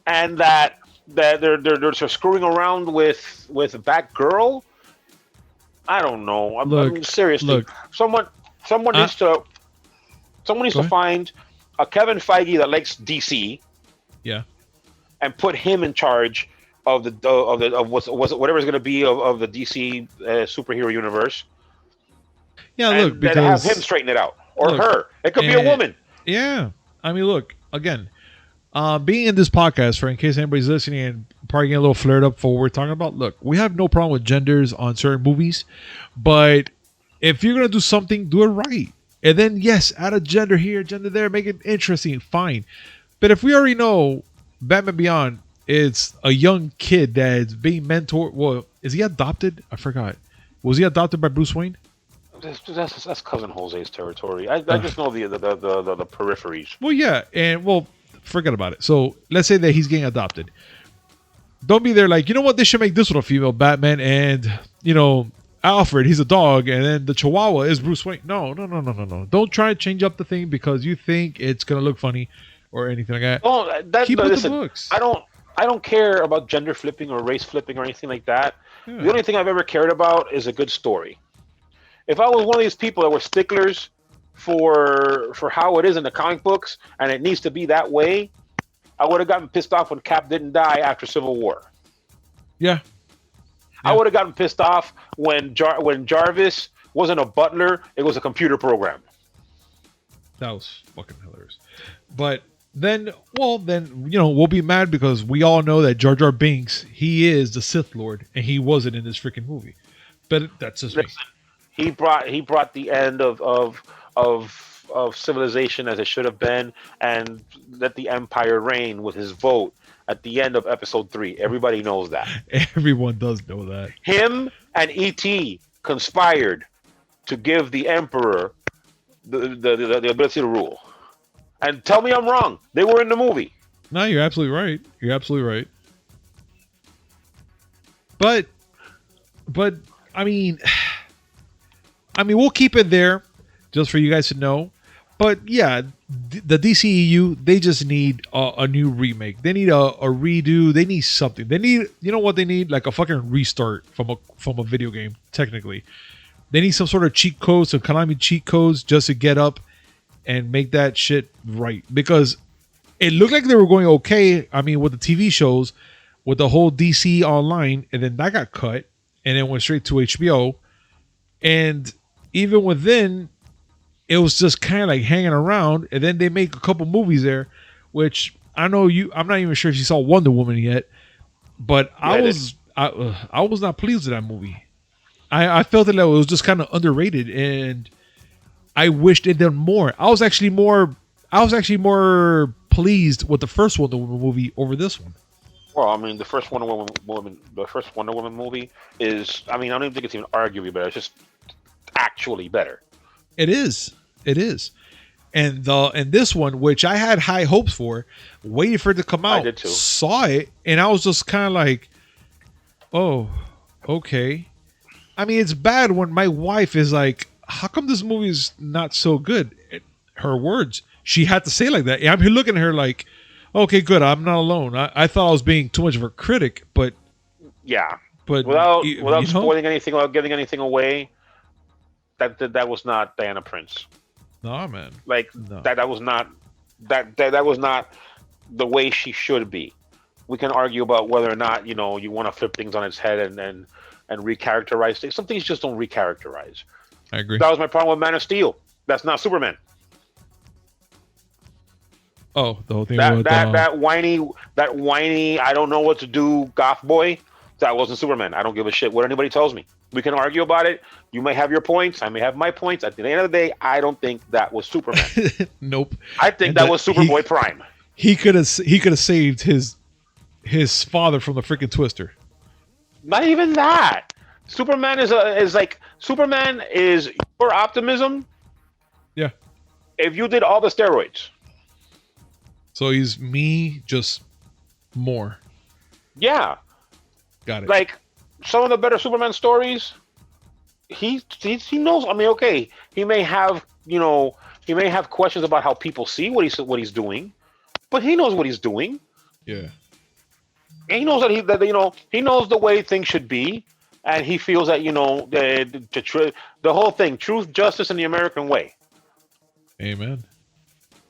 And that they're screwing around with Batgirl. I don't know. I mean, seriously, someone needs to find a Kevin Feige that likes DC. Yeah. And put him in charge of whatever's going to be of the DC superhero universe. Yeah, look, because have him straighten it out, or her. It could be a woman. Yeah, I mean, look again. Being in this podcast, in case anybody's listening and probably getting a little flared up for what we're talking about. Look, we have no problem with genders on certain movies, but if you're gonna do something, do it right. And then yes, add a gender here, gender there, make it interesting, fine. But if we already know Batman Beyond is a young kid that's being mentored. Well, is he adopted? I forgot. Was he adopted by Bruce Wayne? That's cousin Jose's territory. I just know the peripheries. Well, yeah, and forget about it. So let's say that he's getting adopted. Don't be there like, you know what? They should make this one a female Batman, and Alfred, he's a dog, and then the Chihuahua is Bruce Wayne. No. Don't try to change up the thing because you think it's gonna look funny or anything like that. Oh, keep with the books. I don't care about gender flipping or race flipping or anything like that. Yeah. The only thing I've ever cared about is a good story. If I was one of these people that were sticklers for how it is in the comic books and it needs to be that way, I would have gotten pissed off when Cap didn't die after Civil War. Yeah. I would have gotten pissed off when Jarvis wasn't a butler; it was a computer program. That was fucking hilarious. But then we'll be mad because we all know that Jar Jar Binks, he is the Sith Lord, and he wasn't in this freaking movie. But that's just me. He brought the end of civilization as it should have been, and let the Empire reign with his vote at the end of Episode 3. Everybody knows that. Everyone does know that. Him and E.T. conspired to give the Emperor the ability to rule. And tell me I'm wrong. They were in the movie. No, you're absolutely right. You're absolutely right. But I mean, we'll keep it there just for you guys to know. But yeah, the DCEU, they just need a new remake. They need a redo. They need something. They need, you know what they need? Like a fucking restart from a video game, technically. They need some sort of cheat codes, some Konami cheat codes just to get up and make that shit right. Because it looked like they were going okay, I mean, with the TV shows, with the whole DC Online, and then that got cut, and then went straight to HBO. And even within, it was just kind of like hanging around, and then they make a couple movies there, which I'm not even sure if you saw Wonder Woman yet, but I was not pleased with that movie. I felt that it was just kind of underrated, and I wished it done more. I was actually more pleased with the first Wonder Woman movie over this one. Well, I mean, the first Wonder Woman movie is. I mean, I don't even think it's even arguably better. It's just actually better. It is. And this one, which I had high hopes for, waited for it to come out. I did too. Saw it, and I was just kind of like, "Oh, okay." I mean, it's bad when my wife is like, "How come this movie is not so good?" Her words. She had to say it like that. I'm here looking at her like, "Okay, good. I'm not alone." I thought I was being too much of a critic, but yeah. But without spoiling anything, without giving anything away, that was not Diana Prince. No, man. Like no. that was not that was not the way she should be. We can argue about whether or not you want to flip things on its head and recharacterize things. Some things just don't recharacterize. I agree. That was my problem with Man of Steel. That's not Superman. Oh, the whole thing. That whiny, I don't know what to do, goth boy. That wasn't Superman. I don't give a shit what anybody tells me. We can argue about it. You may have your points. I may have my points. At the end of the day, I don't think that was Superman. Nope. I think that was Superboy Prime. He could have saved his father from the freaking Twister. Not even that. Superman is your optimism. Yeah. If you did all the steroids. So he's me, just more. Yeah. Got it. Like some of the better Superman stories, he knows. I mean, okay, he may have questions about how people see what he's doing, but he knows what he's doing. Yeah. And he knows he knows the way things should be, and he feels that the whole thing, truth, justice, and the American way. Amen.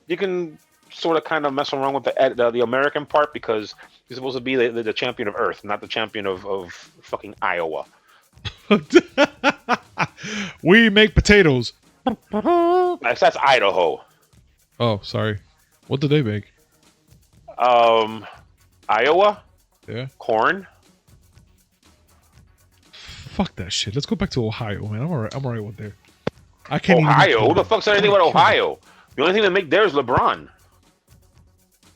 You can sort of kind of mess around with the American part because he's supposed to be the champion of Earth, not the champion of fucking Iowa. We make potatoes. That's Idaho. Oh, sorry. What do they make? Iowa. Yeah. Corn. Fuck that shit. Let's go back to Ohio, man. I'm alright with there. I can't. Ohio. Who the fuck said anything about Ohio? The only thing that make there is LeBron.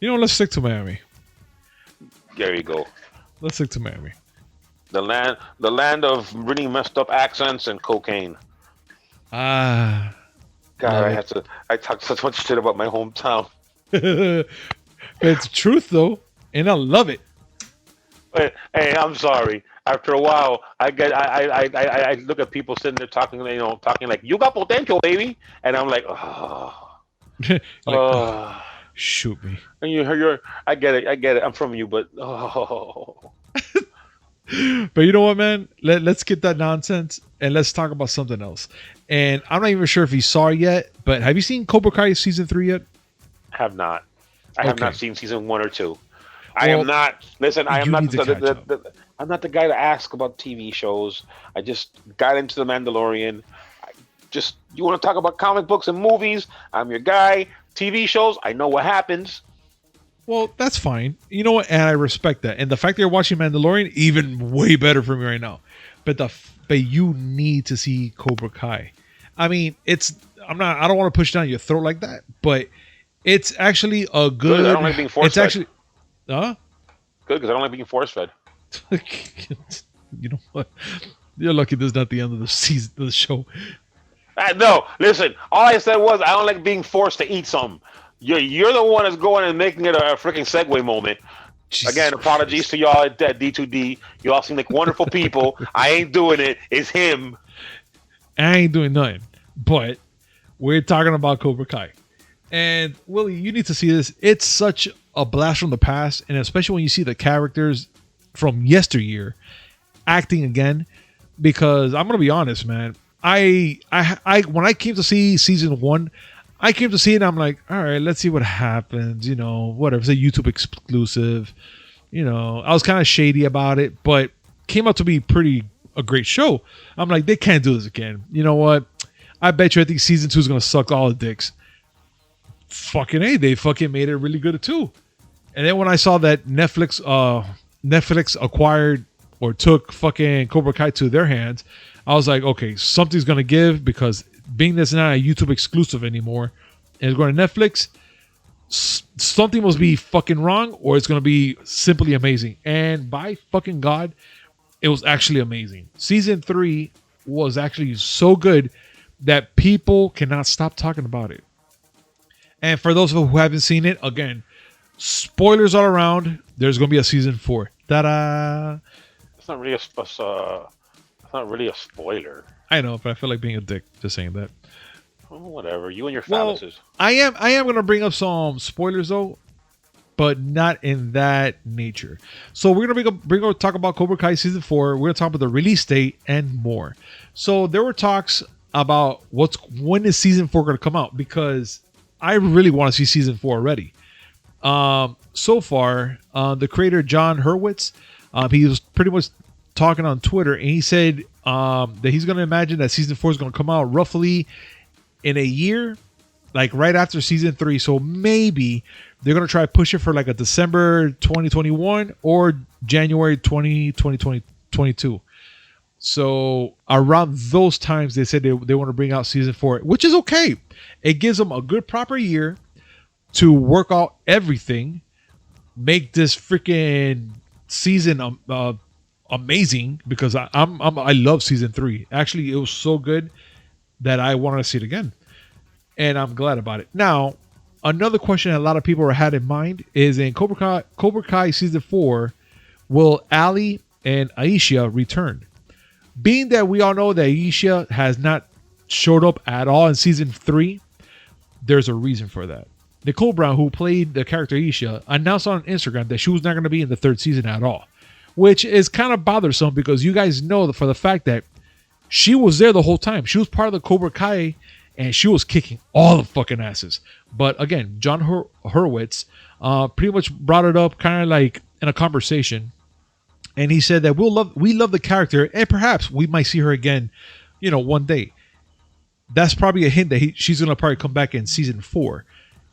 You know, let's stick to Miami. There you go. Let's stick to Miami. The land of really messed up accents and cocaine. God, I talk so much shit about my hometown. It's truth though, and I love it. Hey, I'm sorry. After a while, I look at people sitting there talking like you got potential, baby, and I'm like, oh, shoot me. And you're, I get it. I'm from you, but oh. But you know what, man? Let's get that nonsense and let's talk about something else. And I'm not even sure if you saw it yet, but have you seen Cobra Kai season 3 yet? Have not. I have not seen season 1 or 2. I Well, am not. Listen, I am not. I'm not the guy to ask about TV shows. I just got into the Mandalorian. You want to talk about comic books and movies? I'm your guy. TV shows, I know what happens. Well, that's fine. You know what? And I respect that. And the fact that you're watching Mandalorian, even way better for me right now. But you need to see Cobra Kai. I mean, I don't want to push down your throat like that, but it's actually a good. I don't like being force fed. Good, because I don't like being force fed. You know what? You're lucky this is not the end of the season of the show. No, listen. All I said was I don't like being forced to eat something. You're the one that's going and making it a freaking segue moment. Jesus Again, apologies Christ. To y'all at D2D. You all seem like wonderful people. I ain't doing it. It's him. I ain't doing nothing. But we're talking about Cobra Kai. And Willie, you need to see this. It's such a blast from the past, and especially when you see the characters from yesteryear acting again. Because I'm gonna be honest, man. I when I came to see season 1, I came to see it and I'm like, all right, let's see what happens. Whatever. It's a YouTube exclusive. I was kind of shady about it, but came out to be a great show. I'm like, they can't do this again. You know what? I bet you I think season 2 is going to suck all the dicks. Fucking A, they fucking made it really good too. And then when I saw that Netflix acquired or took fucking Cobra Kai to their hands, I was like, okay, something's gonna give, because being this not a YouTube exclusive anymore and it's going to Netflix, something must be fucking wrong, or it's gonna be simply amazing. And by fucking God, it was actually amazing. Season 3 was actually so good that people cannot stop talking about it. And for those of you who haven't seen it, again, spoilers all around. There's going to be a season 4. Ta-da! It's not really it's not really a spoiler. I know, but I feel like being a dick just saying that. Oh, whatever. You and your Well, phalluses. I am going to bring up some spoilers though, but not in that nature. So we're gonna talk about Cobra Kai season 4. We're gonna talk about the release date and more. So there were talks about when is season 4 gonna come out, because I really want to see season 4 already. So far, the creator John Hurwitz, he was pretty much talking on Twitter, and he said that he's gonna imagine that season 4 is gonna come out roughly in a year, like right after season 3. So maybe they're going to try to push it for like a December 2021 or January 2022. So around those times, they said they want to bring out season 4, which is okay. It gives them a good proper year to work out everything, make this freaking season amazing, because I love season 3. Actually, it was so good that I wanted to see it again, and I'm glad about it. Now, another question that a lot of people had in mind is, in Cobra Kai season 4, will Ali and Aisha return? Being that we all know that Aisha has not showed up at all in season 3, there's a reason for that. Nicole Brown, who played the character Aisha, announced on Instagram that she was not going to be in the 3rd season at all, which is kind of bothersome, because you guys know for the fact that she was there the whole time. She was part of the Cobra Kai, and she was kicking all the fucking asses. But again, John Hurwitz pretty much brought it up kind of like in a conversation. And he said that we love the character, and perhaps we might see her again, one day. That's probably a hint that she's going to probably come back in season 4.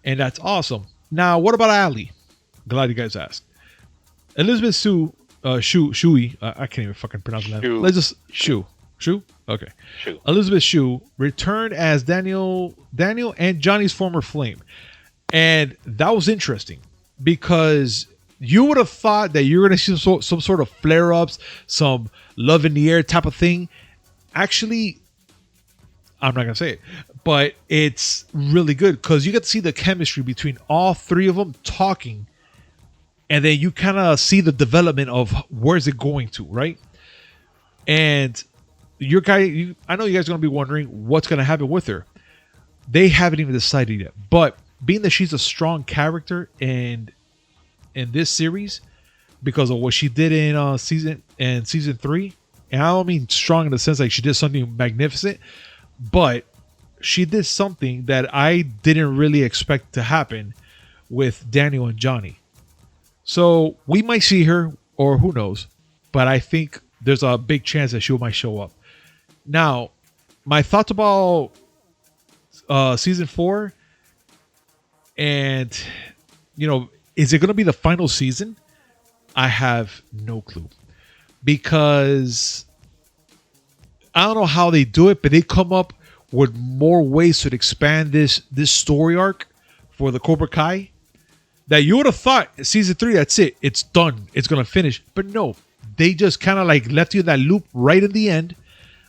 And that's awesome. Now, what about Ali? Glad you guys asked. Elizabeth Shui, I can't even fucking pronounce that. Let's just Shu. Okay. Shu. Elizabeth Shu returned as Daniel and Johnny's former flame. And that was interesting, because you would have thought that you were going to see some sort of flare-ups, some love in the air type of thing. Actually, I'm not going to say it, but it's really good, because you get to see the chemistry between all 3 of them talking, and then you kind of see the development of where's it going to, right? And I know you guys are going to be wondering what's going to happen with her. They haven't even decided yet. But being that she's a strong character in this series, because of what she did in season 3, and I don't mean strong in the sense like she did something magnificent, but she did something that I didn't really expect to happen with Daniel and Johnny. So we might see her, or who knows, but I think there's a big chance that she might show up. Now, my thoughts about season 4, and is it going to be the final season? I have no clue, because I don't know how they do it, but they come up with more ways to expand this story arc for the Cobra Kai, that you would have thought season 3, that's it, it's done, it's going to finish. But no, they just kind of like left you in that loop right in the end,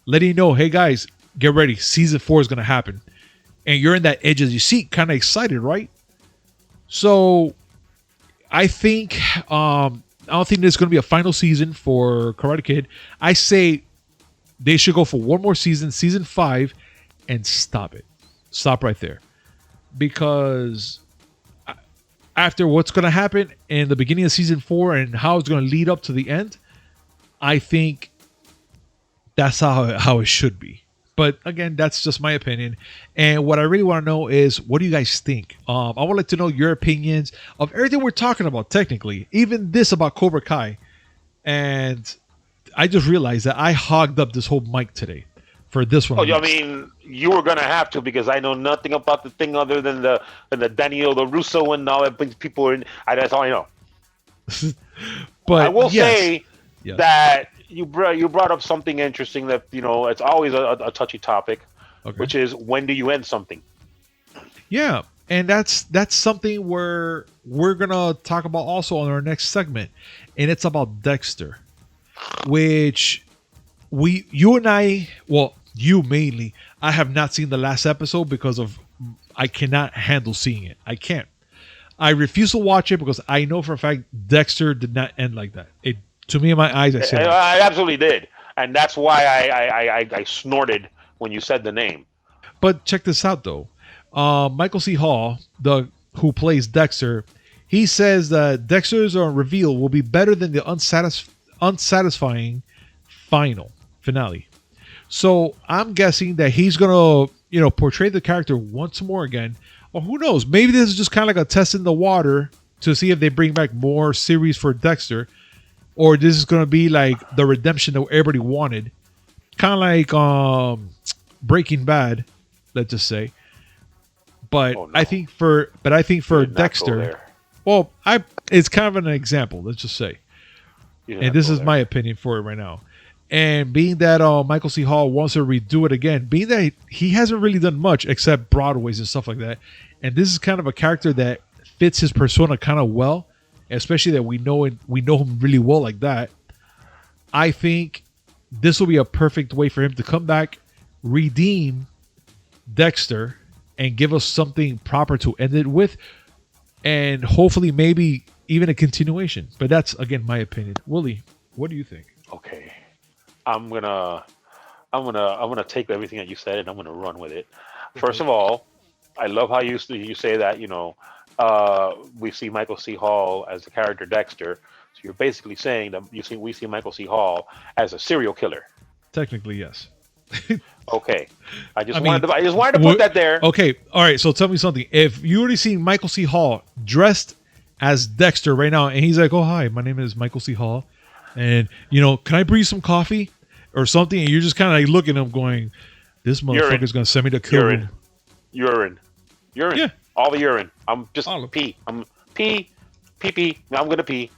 letting you know, hey guys, get ready, season 4 is going to happen. And you're in that edge of your seat, kind of excited, right? So I think I don't think there's going to be a final season for Karate Kid. I say they should go for one more season 5, and stop it. Stop right there. Because after what's going to happen in the beginning of season 4 and how it's going to lead up to the end, I think that's how it should be. But again, that's just my opinion. And what I really want to know is, what do you guys think? I would like to know your opinions of everything we're talking about, technically. Even this about Cobra Kai. And I just realized that I hogged up this whole mic today for this one. Oh, I mean, you were going to have to, because I know nothing about the thing other than the Daniel, the Russo, and all that people are in. That's all I know. But I will say that you brought up something interesting that it's always a touchy topic, Okay. which is when do you end something? Yeah, and that's something where we're gonna talk about also on our next segment, and it's about Dexter, which you and I, well, you mainly, I have not seen the last episode because of I cannot handle seeing it. I can't. I refuse to watch it because I know for a fact Dexter did not end like that. It to me in my eyes, I said, I absolutely did, and that's why I snorted when you said the name. but check this out though. Michael C. Hall, the who plays Dexter, he says that Dexter's reveal will be better than the unsatisfying finale. So I'm guessing that he's gonna, portray the character once more again, or who knows? Maybe this is just kind of like a test in the water to see if they bring back more series for Dexter, or this is gonna be like the redemption that everybody wanted, kind of like Breaking Bad, let's just say. But Oh, no. I think for Did not go Dexter, there. well, it's kind of an example, let's just say. You did And not this go is there. my opinion for it right now. And being that Michael C. Hall wants to redo it again, being that he hasn't really done much except Broadways and stuff like that, and this is kind of a character that fits his persona kind of well, especially that we know him really well like that. I think this will be a perfect way for him to come back, redeem Dexter, and give us something proper to end it with, and hopefully maybe even a continuation. But that's again my opinion. Willie, what do you think? Okay, I'm gonna take everything that you said and I'm gonna run with it. First of all, I love how you say that we see Michael C. Hall as the character Dexter. So you're basically saying that we see Michael C. Hall as a serial killer. Technically, yes. Okay, I just I mean, wanted to put that there. Okay, all right. So tell me something. If you already seen Michael C. Hall dressed as Dexter right now, and he's like, "Oh, hi, my name is Michael C. Hall, and can I bring you some coffee or something?" And you're just kind of like looking at him, going, "This motherfucker's gonna send me to kill him." Urine. Yeah. All the urine. I'm just All of it. pee. I'm pee. I'm gonna pee.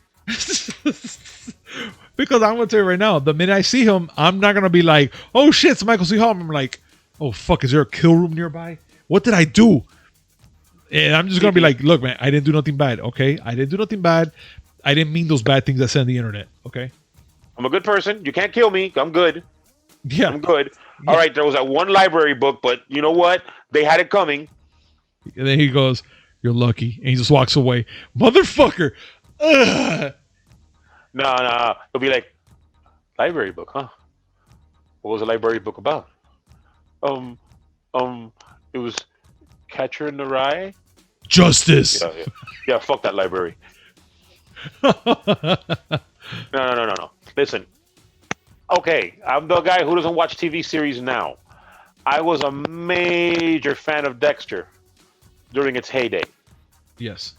Because I'm gonna tell you right now, the minute I see him, I'm not gonna be like, "Oh shit, it's Michael C. Hall." I'm like, "Oh fuck, is there a kill room nearby? What did I do?" And I'm just gonna be like, "Look, man, I didn't do nothing bad. Okay, I didn't do nothing bad. I didn't mean those bad things I said on the internet. Okay." I'm a good person. You can't kill me. I'm good. Yeah. I'm good. All right, there was that one library book, but you know what? They had it coming. And then he goes, "You're lucky," and he just walks away. Motherfucker. Ugh. No. It'll be like, library book, huh? What was the library book about? It was Catcher in the Rye. Justice. Yeah. Fuck that library. No. Listen. Okay, I'm the guy who doesn't watch TV series now. I was a major fan of Dexter during its heyday. Yes.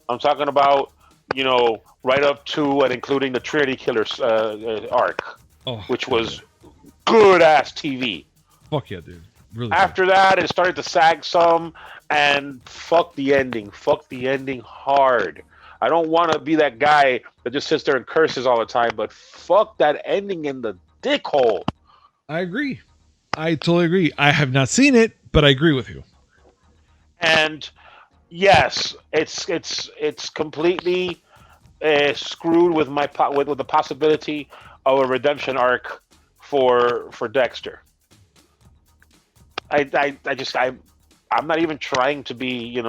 I'm talking about, right up to and including the Trinity Killers arc, Oh, which was good ass TV. fuck yeah, dude. Really. Good. After that, it started to sag some, and fuck the ending. Fuck the ending hard. I don't want to be that guy that just sits there and curses all the time, but fuck that ending in the dick hole. I agree. I totally agree. I have not seen it, but I agree with you. And yes, it's completely screwed with with the possibility of a redemption arc for Dexter. I'm not even trying to be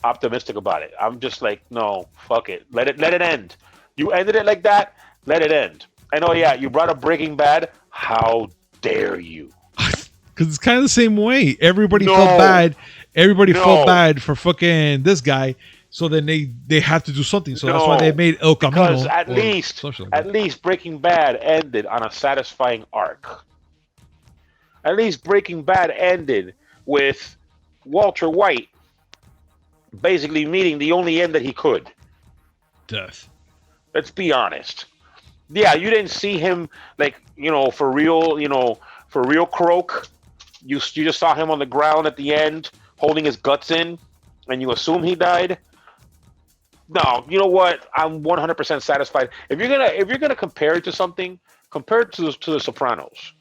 optimistic about it. I'm just like, no, fuck it, let it end. You ended it like that, let it end. I know, yeah, you brought up Breaking Bad. How dare you? Because it's kind of the same way. Everybody No. felt bad. Everybody No. felt bad for fucking this guy. So then they have to do something. So that's why they made El Camino. Because at least Breaking Bad ended on a satisfying arc. At least Breaking Bad ended with Walter White basically meeting the only end that he could. Death. Let's be honest. Yeah, you didn't see him for real croak. You just saw him on the ground at the end holding his guts in, and you assume he died. No, you know what? I'm 100% satisfied. If you're gonna compare it to something, compared to the Sopranos,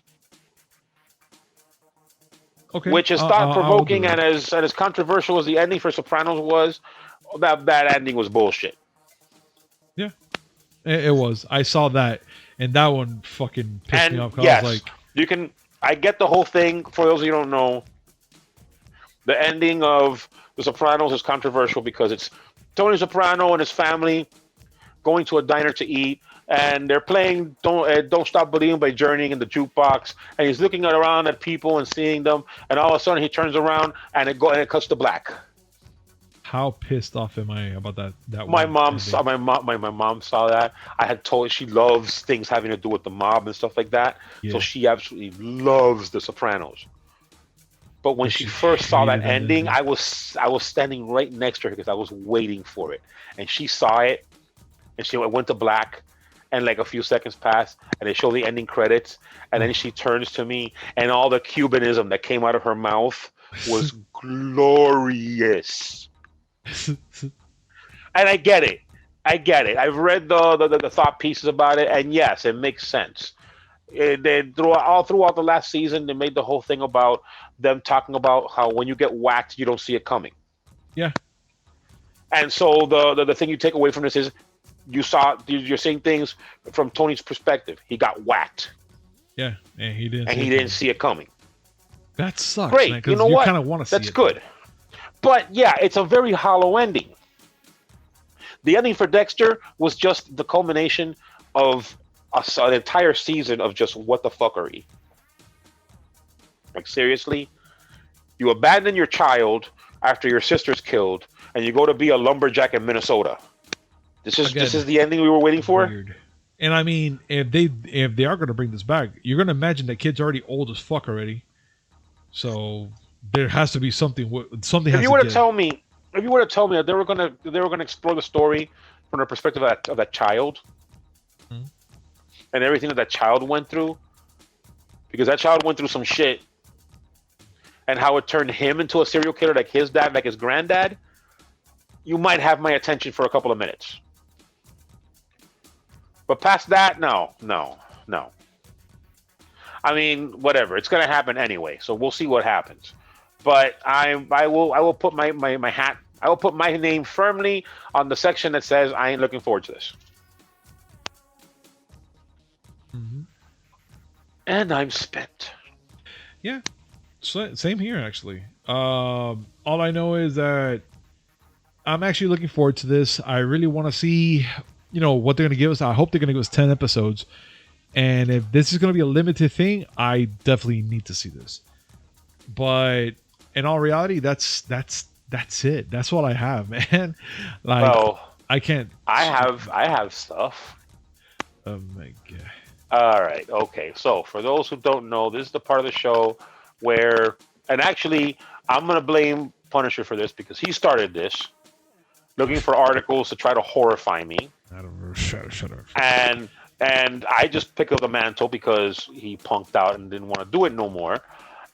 Okay. which is I'll thought provoking do and that. as controversial as the ending for Sopranos was. That ending was bullshit. Yeah, it was. I saw that, and that one fucking pissed me And off. 'Cause I yes, was like, you can. I get the whole thing. For those of you who don't know, the ending of The Sopranos is controversial because it's Tony Soprano and his family going to a diner to eat, and they're playing "Don't Stop Believing" by Journey in the jukebox, and he's looking around at people and seeing them, and all of a sudden he turns around and it cuts to black. how pissed off am I about that? My one mom ending? saw my mom saw that. I had told her she loves things having to do with the mob and stuff like that, Yeah. so she absolutely loves The Sopranos. But when But she she first saw that hated that ending, ending. I was standing right next to her because I was waiting for it, and she saw it, and she went to black, and like a few seconds passed, and they show the ending credits, and then she turns to me, and all the Cubanism that came out of her mouth was glorious. And I get it. I've read the thought pieces about it, and yes, it makes sense. Throughout the last season, they made the whole thing about them talking about how when you get whacked, you don't see it coming. Yeah. And so the thing you take away from this is you're seeing things from Tony's perspective. He got whacked, Yeah, and he didn't. and he didn't see it coming. That sucks. Great, man, you 'cause know what? kind of want to see That's it. good. But yeah, it's a very hollow ending. The ending for Dexter was just the culmination of an entire season of just what the fuckery. Like seriously, you abandon your child after your sister's killed, and you go to be a lumberjack in Minnesota. This is the ending we were waiting for. Weird. And I mean, if they are going to bring this back, you're going to imagine that kid's already old as fuck already. So there has to be something. Something. If you were to tell me that they were gonna explore the story from the perspective of that child, Mhm. and everything that child went through, because that child went through some shit, and how it turned him into a serial killer like his dad, like his granddad, you might have my attention for a couple of minutes. But past that, no. I mean, whatever. It's gonna happen anyway, so we'll see what happens. But I will put my hat. I will put my name firmly on the section that says I ain't looking forward to this. Mhm. And I'm spent. Yeah, same here actually. All I know is that I'm actually looking forward to this. I really want to see, what they're going to give us. I hope they're going to give us 10 episodes. And if this is going to be a limited thing, I definitely need to see this. But in all reality, that's it. That's what I have, man. Like, Well, I can't. I have stuff. Oh my god. All right. Okay. So for those who don't know, this is the part of the show where, and actually, I'm gonna blame Punisher for this because he started this, looking for articles to try to horrify me. I don't know. Shut up. And I just picked up the mantle because he punked out and didn't want to do it no more.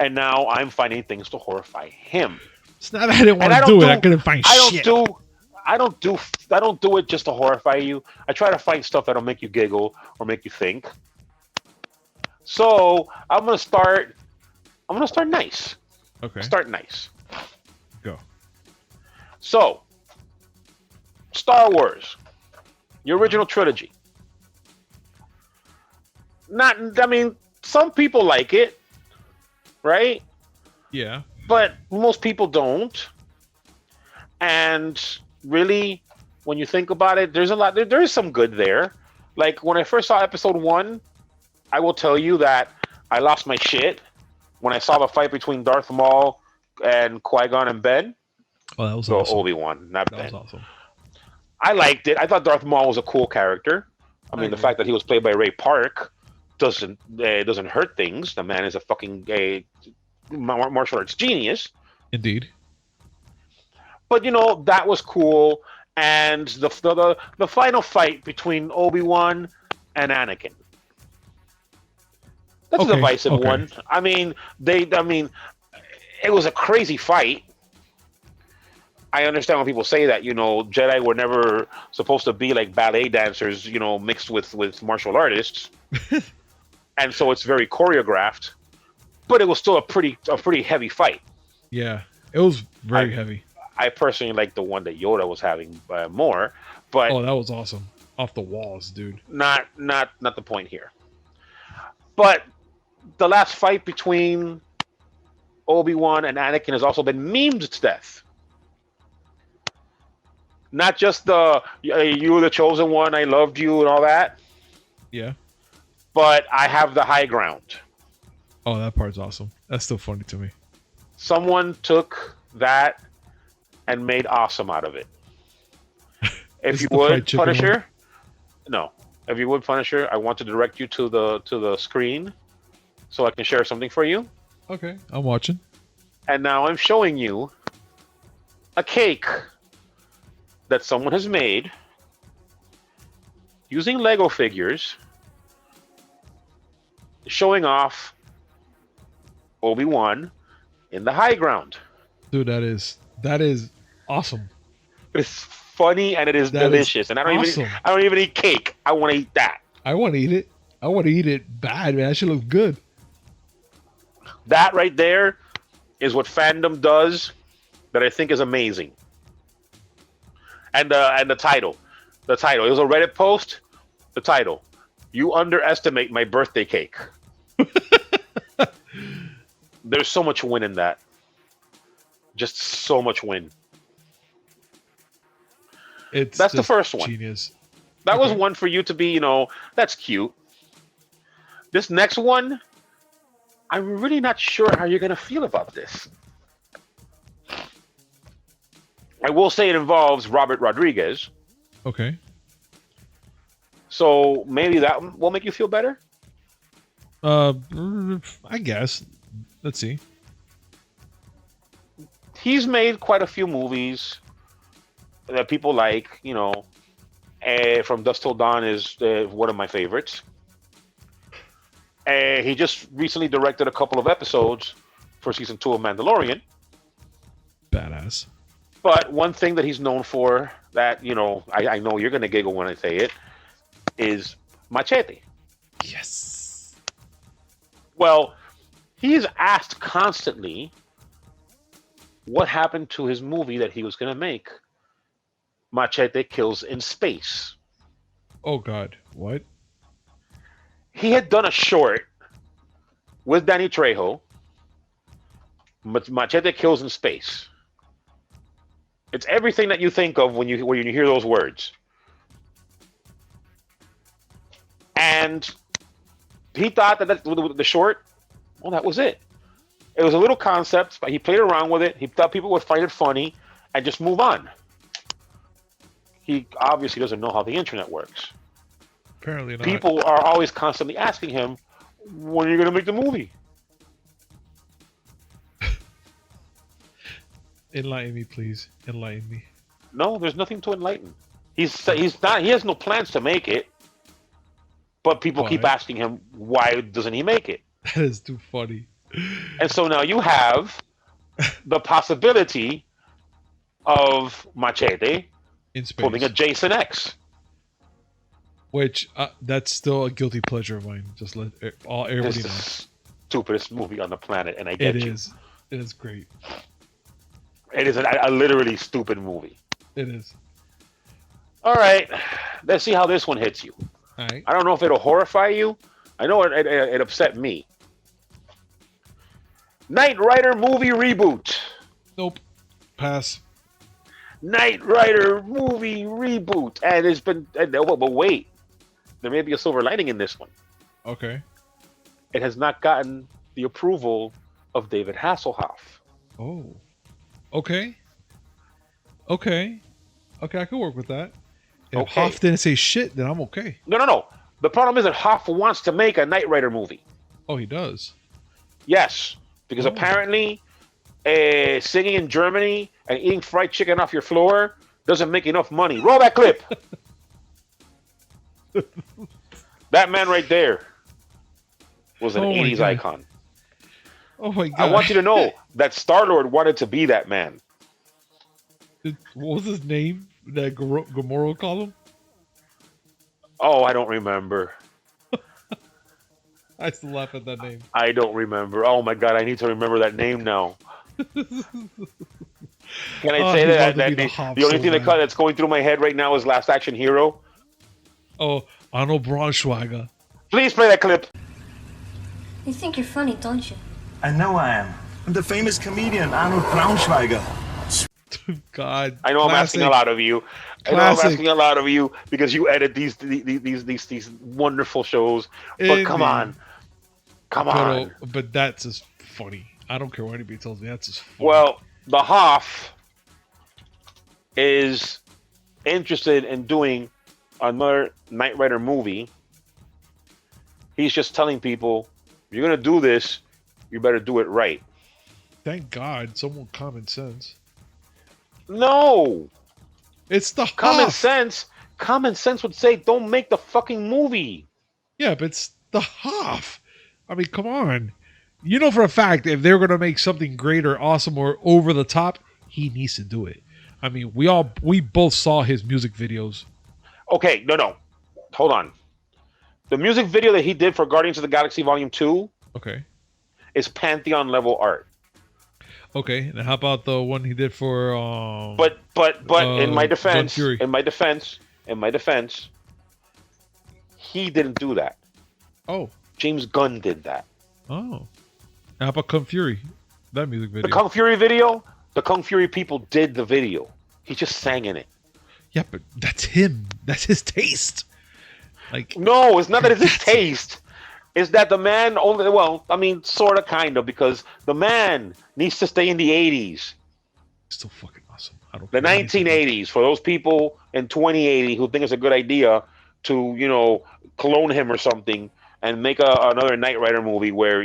And now I'm finding things to horrify him. It's not that I didn't want to do it. I couldn't find shit. I don't do it just to horrify you. I try to find stuff that'll make you giggle or make you think. So I'm gonna start nice. Okay. Start nice. Go. So, Star Wars, the original trilogy. Some people like it, right? Yeah. But most people don't. And really, when you think about it, there's a lot. There is some good there. Like when I first saw Episode 1, I will tell you that I lost my shit when I saw the fight between Darth Maul and Qui-Gon and Ben. Well, that was So awesome. Obi-Wan, not That Ben. was awesome. I liked it. I thought Darth Maul was a cool character. I mean, the agree. fact that he was played by Ray Park doesn't hurt things. The man is a fucking martial arts genius. Indeed. But that was cool. And the final fight between Obi-Wan and Anakin. That's a divisive one. I mean, it was a crazy fight. I understand when people say that, Jedi were never supposed to be like ballet dancers, mixed with martial artists. and so it's very choreographed. But it was still a pretty heavy fight. Yeah, it was very heavy. I personally like the one that Yoda was having more, but Oh, that was awesome. Off the walls, dude. not the point here. But the last fight between Obi-Wan and Anakin has also been memed to death. Not just the you were the chosen one, I loved you and all that, Yeah. but I have the high ground. Oh, that part's awesome. That's still funny to me. Someone took that and made awesome out of it. If Is you it the fried would, chicken Punisher, one? no. If you would, Punisher, I want to direct you to the screen so I can share something for you. Okay, I'm watching. And now I'm showing you a cake that someone has made using Lego figures, showing off Obi-Wan in the high ground. Dude, that is awesome. It's funny and it is That is delicious. And I awesome. don't even eat cake. I want to eat that. I want to eat it. I want to eat it bad, man. That should look good. That right there is what fandom does that I think is amazing. And the title. The title. It was a Reddit post. The title. You underestimate my birthday cake. There's so much win in that. Just so much win. It's That's the just first one. Genius. That was one for you to be, that's cute. This next one, I'm really not sure how you're going to feel about this. I will say it involves Robert Rodriguez. Okay. So maybe that will make you feel better? I guess. Let's see. He's made quite a few movies that people like, From Dusk Till Dawn is one of my favorites. He just recently directed a couple of episodes for season 2 of Mandalorian. Badass. But one thing that he's known for that, I know you're going to giggle when I say it, is Machete. Yes. Well, he's asked constantly what happened to his movie that he was going to make, Machete Kills in Space. Oh, God. What? He had done a short with Danny Trejo, Machete Kills in Space. It's everything that you think of when you hear those words. And he thought that the short, well, that was it. It was a little concept, but he played around with it. He thought people would find it funny and just move on. He obviously doesn't know how the internet works. Apparently not. People are always constantly asking him, when are you going to make the movie? Enlighten me, please. Enlighten me. No, there's nothing to enlighten. He has no plans to make it. But people keep asking him, why doesn't he make it? That is too funny. And so now you have the possibility of Machete In space. pulling a Jason X. Which, that's still a guilty pleasure of mine. Just let everybody It's the know. stupidest movie on the planet, and I get It you. is. It is great. It is a literally stupid movie. It is. All right, let's see how this one hits you. All right. I don't know if it'll horrify you. I know it upset me. Knight Rider movie reboot. Nope. Pass. Knight Rider movie reboot. And it's been... But wait. There may be a silver lining in this one. Okay. It has not gotten the approval of David Hasselhoff. Oh. Okay. Okay. Okay, I can work with that. If Okay. Hoff didn't say shit, then I'm okay. No. The problem is that Hoff wants to make a Knight Rider movie. Oh, he does. Yes. Because apparently singing in Germany and eating fried chicken off your floor doesn't make enough money. Roll that clip. That man right there was an Oh my 80s God. icon. Oh my god. I want you to know that Star-Lord wanted to be that man. What was his name that Gamora called him? Oh, I don't remember. I still laugh at that name. I don't remember. Oh my god, I need to remember that name now. Can I say he'd love that, to that be the the, Hop the only so thing bad. that's going through my head right now is Last Action Hero? Oh, Arnold Braunschweiger. Please play that clip. You think you're funny, don't you? I know I am. I'm the famous comedian Arnold Braunschweiger. God. I know I'm asking a lot of you. I know I'm Classic. asking a lot of you because you edit these wonderful shows. But come on. Come on. But that's just funny. I don't care what anybody tells me. That's just funny. Well, the Hoff is interested in doing another Knight Rider movie. He's just telling people, if you're going to do this, you better do it right. Thank God, someone common sense. No. It's the Common Hoff. sense. Common sense would say, don't make the fucking movie. Yeah, but it's the Hoff. I mean, come on. You know for a fact, if they're going to make something great or awesome or over the top, he needs to do it. I mean, we both saw his music videos. Okay, no. Hold on. The music video that he did for Guardians of the Galaxy Volume 2 Okay. is Pantheon level art. Okay. And how about the one he did for But in my defense, Fury. in my defense, he didn't do that. Oh. James Gunn did that. Oh. How about Kung Fury? That music video. The Kung Fury video, the Kung Fury people did the video. He just sang in it. Yeah, but that's him. That's his taste. Like, No, it's not that it's his taste. It's that the man only, well, I mean, sort of, kind of, because the man needs to stay in the 80s. still fucking awesome. I don't The care what he says. 1980s, for those people in 2080 who think it's a good idea to, clone him or something and make another Knight Rider movie where,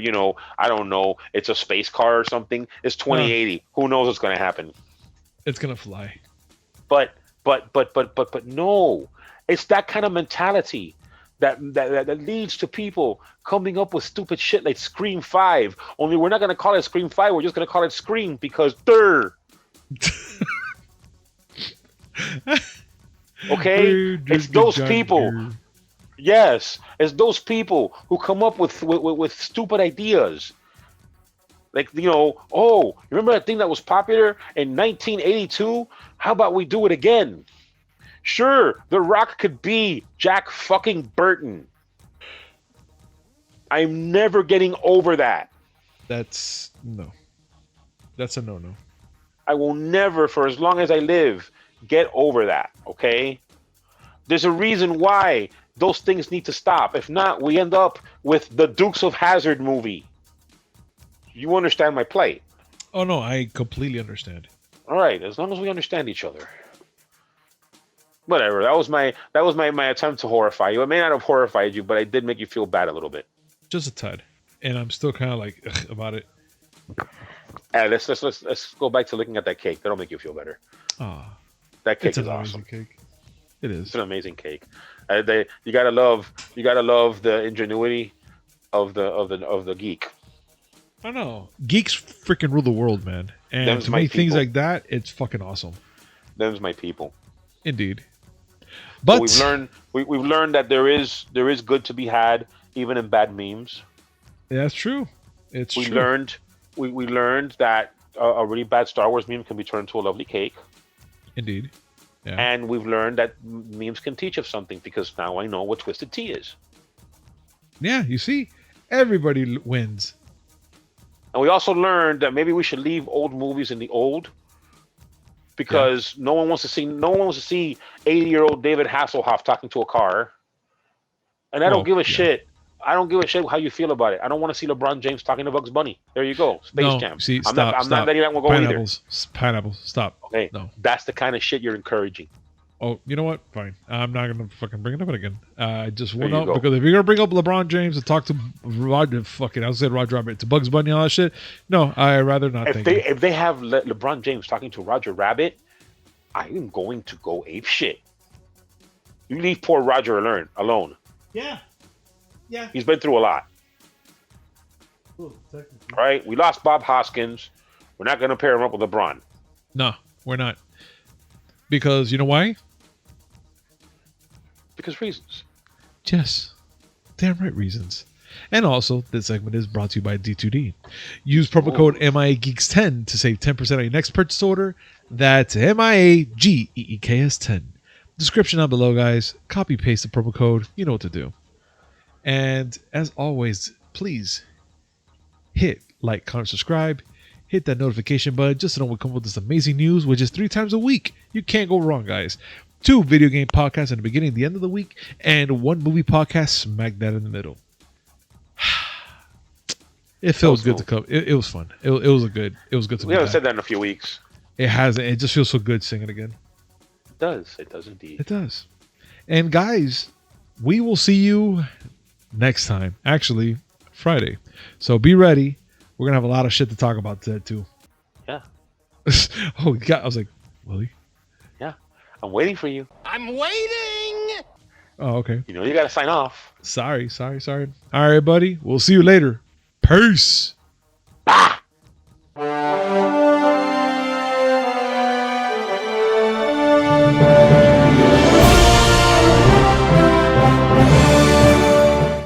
I don't know, it's a space car or something. It's 2080. Who knows what's going to happen? It's gonna fly. But no, it's that kind of mentality that leads to people coming up with stupid shit like Scream 5. Only we're not going to call it Scream 5. We're just going to call it Scream because okay, it's those people. Yes, it's those people who come up with stupid ideas. Like, oh, remember that thing that was popular in 1982? How about we do it again? Sure, The Rock could be Jack fucking Burton. I'm never getting over that. That's a no-no. I will never, for as long as I live, get over that, okay? There's a reason why those things need to stop. If not, we end up with the Dukes of Hazzard movie. You understand my plight? Oh no, I completely understand. All right, as long as we understand each other. Whatever. That was my attempt to horrify you. It may not have horrified you, but I did make you feel bad a little bit. Just a tad, and I'm still kind of like ugh, about it. Let's go back to looking at that cake. That'll make you feel better. Ah, That cake it's is an amazing awesome. cake. It is. It's an amazing cake. You gotta love the ingenuity of the geek. I know. Geeks freaking rule the world, man. And Them's to my make things people. like that, it's fucking awesome. Them's my people. Indeed. But we've learned that there is good to be had even in bad memes. that's true. It's We true. learned that a really bad Star Wars meme can be turned into a lovely cake. Indeed. Yeah. And we've learned that memes can teach us something because now I know what Twisted Tea is. Yeah, you see, everybody wins. And we also learned that maybe we should leave old movies in the old because no one wants to see 80-year-old David Hasselhoff talking to a car. And I don't give a shit. I don't give a shit how you feel about it. I don't want to see LeBron James talking to Bugs Bunny. There you go. Space No, Jam. see, I'm stop. not letting that one go Pineapples. Stop. either. Okay. No. That's the kind of shit you're encouraging. Oh, you know what? Fine. I'm not gonna fucking bring it up again. I just went you out go. because if you're gonna bring up LeBron James and talk to Roger, fucking, I said Roger Rabbit, to Bugs Bunny and all that shit. No, I rather not. If they have LeBron James talking to Roger Rabbit, I am going to go ape shit. You leave poor Roger alone. Yeah. He's been through a lot. All right, we lost Bob Hoskins. We're not going to pair him up with LeBron. No, we're not. Because you know why? Because reasons. Yes. Damn right reasons. And also, this segment is brought to you by D2D. Use promo code MIA Geeks 10 to save 10% on your next purchase order. That's MIAGEEKS 10. Description down below, guys. Copy paste the promo code. You know what to do. And as always, please hit like, comment, subscribe. Hit that notification button just to know when we come with this amazing news, which is 3 times a week. You can't go wrong, guys. 2 video game podcasts in the beginning and the end of the week, and 1 movie podcast smack that in the middle. It feels good to come. It was fun. It was good to We haven't said that in a few weeks. It hasn't. It just feels so good singing again. It does. It does indeed. It does. And guys, we will see you next time. Actually, Friday. So be ready. We're gonna have a lot of shit to talk about today too. Yeah. Oh God! I was like, Willie. Yeah. I'm waiting for you. I'm waiting. Oh, okay. You know you gotta sign off. Sorry. All right, buddy. We'll see you later. Peace. Ah!